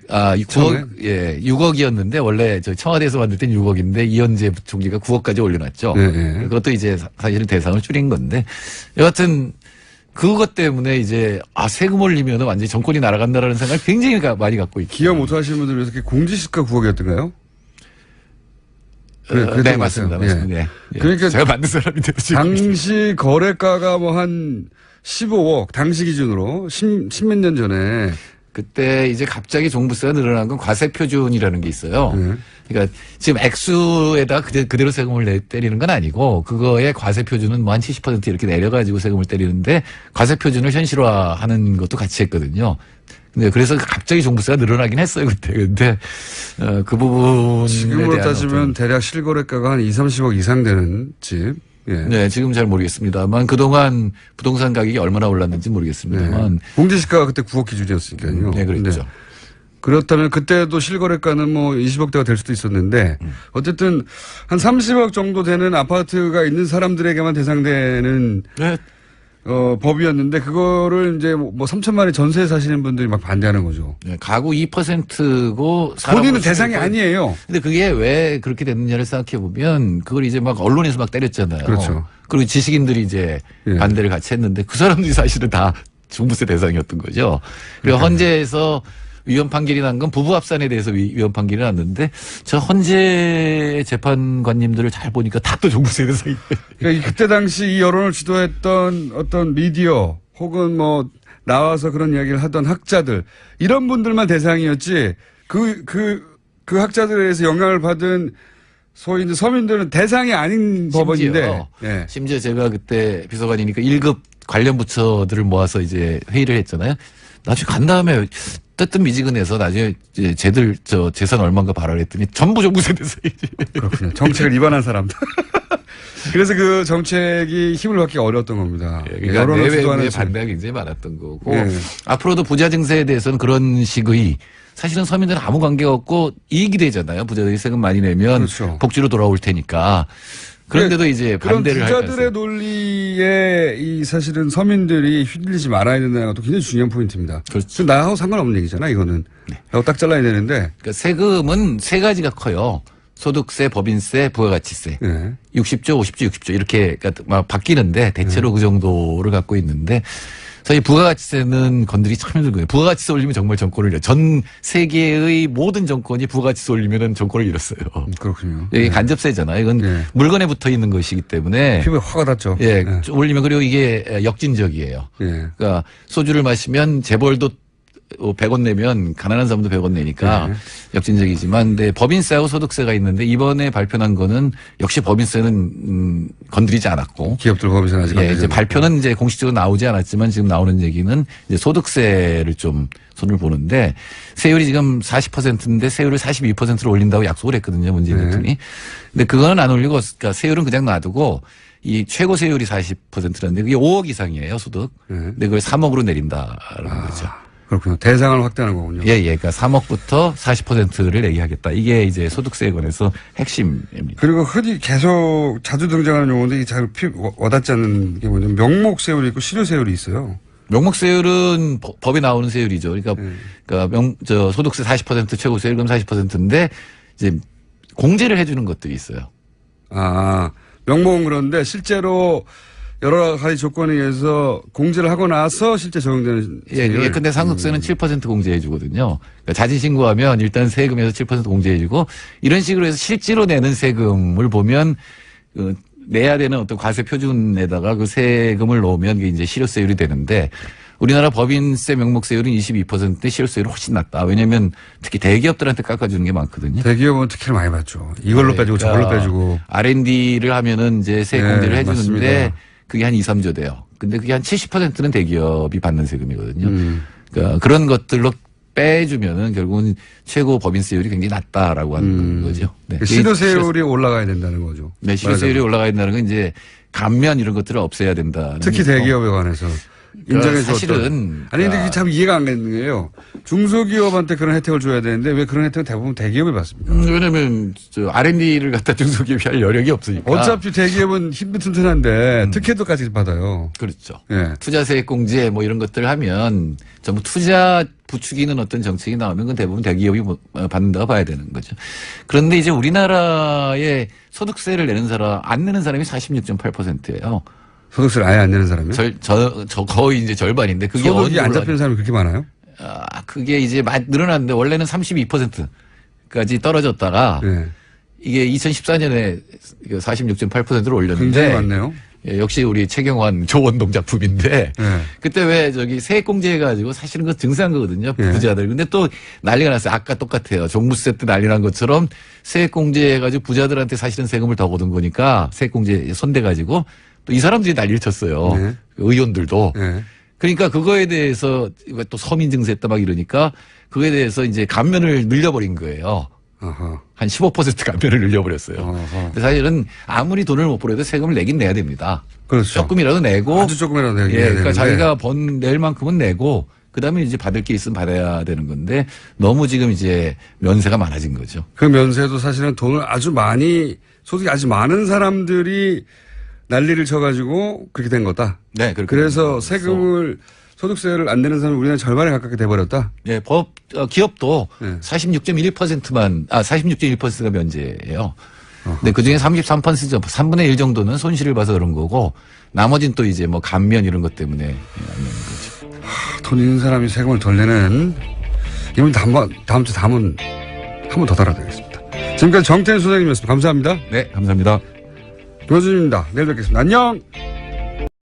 F: 6억이었는데 원래 저 청와대에서 만들 땐 6억인데 이현재 총리가 9억까지 올려놨죠.
A: 네.
F: 그것도 이제 사실은 대상을 줄인 건데 여하튼 그것 때문에 이제 세금 올리면 완전히 정권이 날아간다라는 생각을 굉장히 많이 갖고 있고.
A: 기여 못하시는 분들 위해서 공지시가 9억이었던가요?
F: 네, 맞습니다. 맞습니다. 예.
A: 그러니까
F: 제가 만든 사람인데요.
A: 당시 거래가가 뭐 한 15억 당시 기준으로 10몇 년 전에.
F: 그때 이제 갑자기 종부세가 늘어난 건 과세 표준이라는 게 있어요. 그러니까 지금 액수에다 그대로 세금을 때리는 건 아니고 그거의 과세 표준은 뭐 한 70% 이렇게 내려가지고 세금을 때리는데 과세 표준을 현실화하는 것도 같이 했거든요. 근데 그래서 갑자기 종부세가 늘어나긴 했어요 그때. 근데 그 부분에
A: 지금으로
F: 대한
A: 따지면 대략 실거래가가 한 2, 30억 이상 되는 집. 예.
F: 네, 지금 잘 모르겠습니다만 그동안 부동산 가격이 얼마나 올랐는지 모르겠습니다만.
A: 네. 공제시가가 그때 9억 기준이었으니까요.
F: 네, 그렇죠.
A: 그렇다면 그때도 실거래가는 뭐 20억대가 될 수도 있었는데 어쨌든 한 30억 정도 되는 아파트가 있는 사람들에게만 대상되는
F: 네.
A: 법이었는데 그거를 이제 뭐 3천만 원에 전세에 사시는 분들이 막 반대하는 거죠.
F: 네, 가구 2%고
A: 본인은 대상이 아니에요.
F: 근데 그게 왜 그렇게 됐느냐를 생각해 보면 그걸 이제 막 언론에서 막 때렸잖아요.
A: 그렇죠.
F: 그리고 지식인들이 이제 반대를 같이 했는데 그 사람들이 사실은 다 종부세 대상이었던 거죠. 그리고 헌재에서 위헌 판결이 난 건 부부 합산에 대해서 위헌 판결이 났는데 저 헌재 재판관님들을 잘 보니까 다 또 종부세 대상이.
A: 그러니까 그때 당시 이 여론을 주도했던 어떤 미디어 혹은 뭐 나와서 그런 이야기를 하던 학자들 이런 분들만 대상이었지 그 학자들에 의해서 영향을 받은 소위 이제 서민들은 대상이 아닌 법원인데. 예.
F: 심지어 제가 그때 비서관이니까 1급 관련 부처들을 모아서 이제 회의를 했잖아요. 나중에 간 다음에 뜨뜻미지근해서 나중에 이제 쟤들 재산 얼마인가 발언했더니 전부 종부세 대상이지.
A: 그렇군요. 정책을 위반한 사람들. 그래서 그 정책이 힘을 받기 어려웠던 겁니다.
F: 그러니까
A: 여론을 주도하는
F: 내외의 반대가 굉장히 많았던 거고 앞으로도 부자 증세에 대해서는 그런 식의 사실은 서민들은 아무 관계가 없고 이익이 되잖아요. 부자들이 세금 많이 내면
A: 그렇죠.
F: 복지로 돌아올 테니까. 그런데도 이제 반대를 할
A: 그런 부자들의 논리에 이 사실은 서민들이 휘둘리지 말아야 된다는 것도 굉장히 중요한 포인트입니다.
F: 그렇죠.
A: 나하고 상관없는 얘기잖아, 이거는. 라고 딱 잘라야 되는데.
F: 그러니까 세금은 세 가지가 커요. 소득세, 법인세, 부가가치세. 60조, 50조, 60조 이렇게 막 바뀌는데 대체로 그 정도를 갖고 있는데 저희 부가가치세는 건드리기 참 힘들거든요. 부가가치세 올리면 정말 정권을 잃어요. 전 세계의 모든 정권이 부가가치세 올리면 정권을 잃었어요.
A: 그렇군요.
F: 이게
A: 네.
F: 간접세잖아요. 이건
A: 네.
F: 물건에 붙어 있는 것이기 때문에.
A: 피부에 화가 났죠.
F: 예,
A: 네.
F: 올리면 그리고 이게 역진적이에요.
A: 예.
F: 그러니까 소주를 마시면 재벌도 100원 내면 가난한 사람도 100원 내니까
A: 네.
F: 역진적이지만 근데 법인세하고 소득세가 있는데 이번에 발표한 거는 역시 법인세는 건드리지 않았고
A: 기업들 법인세 아직
F: 예, 이제 발표는 이제 공식적으로 나오지 않았지만 지금 나오는 얘기는 이제 소득세를 좀 손을 보는데 세율이 지금 40%인데 세율을 42%로 올린다고 약속을 했거든요. 문재인
A: 네.
F: 대통령이. 근데 그거는 안 올리고 그러니까 세율은 그냥 놔두고 이 최고 세율이 40%라는데 그게 5억 이상이에요, 소득.
A: 네.
F: 근데 그걸 3억으로 내린다라는 거죠.
A: 그렇군요. 대상을 확대하는 거군요.
F: 예, 예. 그러니까 3억부터 40%를 내기하겠다. 이게 이제 소득세에 관해서 핵심입니다.
A: 그리고 흔히 계속 자주 등장하는 용어인데 이게 잘 와닿지 않는 게 뭐냐면 명목세율이 있고 실효세율이 있어요.
F: 명목세율은 법에 나오는 세율이죠. 그러니까 소득세 40% 최고세율 그럼 40%인데 이제 공제를 해주는 것들이 있어요.
A: 아, 명목은 그런데 실제로 여러 가지 조건에 의해서 공제를 하고 나서 실제 적용되는.
F: 예, 근데 상속세는 7% 공제해 주거든요. 그러니까 자진 신고하면 일단 세금에서 7% 공제해 주고 이런 식으로 해서 실제로 내는 세금을 보면 내야 되는 어떤 과세 표준에다가 그 세금을 넣으면 그게 이제 실효세율이 되는데 우리나라 법인세 명목세율은 22%인데 실효세율이 훨씬 낮다. 왜냐하면 특히 대기업들한테 깎아주는 게 많거든요.
A: 대기업은 특혜를 많이 받죠. 이걸로
F: 네,
A: 빼주고 저걸로
F: 그러니까
A: 빼주고.
F: R&D를 하면은 이제 세액 공제를
A: 네,
F: 해주는데
A: 맞습니다.
F: 그게 한 2, 3조 돼요. 근데 그게 한 70%는 대기업이 받는 세금이거든요. 그러니까 그런 것들로 빼주면은 결국은 최고 법인세율이 굉장히 낮다라고 하는 거죠. 네.
A: 실효세율이 올라가야 된다는 거죠.
F: 네, 실효세율이 올라가야 된다는 건 이제 감면 이런 것들을 없애야 된다는
A: 특히
F: 얘기고.
A: 대기업에 관해서.
F: 그러니까
A: 인정해 줬던.
F: 사실은
A: 아니 근데 이게 참 이해가 안 되는 게요. 중소기업한테 그런 혜택을 줘야 되는데 왜 그런 혜택은 대부분 대기업이 받습니까?
F: 왜냐면 R&D를 갖다 중소기업이 할 여력이 없으니까.
A: 어차피 대기업은 힘도 튼튼한데 특혜도까지 받아요.
F: 그렇죠.
A: 예.
F: 투자세액 공제 뭐 이런 것들 하면 전부 투자 부추기는 어떤 정책이 나오면 그건 대부분 대기업이 받는다고 봐야 되는 거죠. 그런데 이제 우리나라의 소득세를 내는 사람, 안 내는 사람이 46.8%예요.
A: 소득세를 아예 안 내는 사람이요?
F: 저 거의 이제 절반인데 그게
A: 소득이 안 잡히는 사람이 그렇게 많아요?
F: 그게 이제 늘어났는데 원래는 32%까지 떨어졌다가
A: 네.
F: 이게 2014년에 46.8%로 올렸는데
A: 굉장히 많네요.
F: 예, 역시 우리 최경환 조원동 작품인데
A: 네.
F: 그때 왜 저기 세액 공제해가지고 사실은 그 증세한 거거든요.
A: 네.
F: 부자들. 근데 또 난리가 났어요. 아까 똑같아요. 종부세 때 난리 난 것처럼 세액 공제해가지고 부자들한테 사실은 세금을 더 거둔 거니까 세액 공제 손대가지고 또 이 사람들이 난리를 쳤어요.
A: 네.
F: 의원들도.
A: 네.
F: 그러니까 그거에 대해서 또 서민 증세했다 막 이러니까 그거에 대해서 이제 감면을 늘려버린 거예요.
A: 아하.
F: 한 15% 감면을 늘려버렸어요.
A: 아하.
F: 근데 사실은 아무리 돈을 못 벌어도 세금을 내긴 내야 됩니다.
A: 그렇죠.
F: 조금이라도 내고.
A: 아주 조금이라도 내야
F: 예, 그러니까
A: 되는데.
F: 자기가 낼 만큼은 내고 그다음에 이제 받을 게 있으면 받아야 되는 건데 너무 지금 이제 면세가 많아진 거죠.
A: 그 면세도 사실은 돈을 아주 많이 소득이 아주 많은 사람들이 난리를 쳐가지고 그렇게 된 거다.
F: 네, 그렇게
A: 그래서 세금을 소득세를 안 내는 사람이 우리나라 절반에 가깝게 돼버렸다.
F: 예, 기업도
A: 네.
F: 46.1%가 면제예요. 근데 그 중에 33%, 3분의 1 정도는 손실을 봐서 그런 거고 나머지는 또 이제 뭐 감면 이런 것 때문에 안 내는 거죠.
A: 돈 있는 사람이 세금을 덜 내는 이번 다음 주 담은 한 번 더 달아드리겠습니다. 지금까지 정태인 소장님이었습니다. 감사합니다.
F: 네, 감사합니다.
A: 김호준입니다. 내일 뵙겠습니다. 안녕!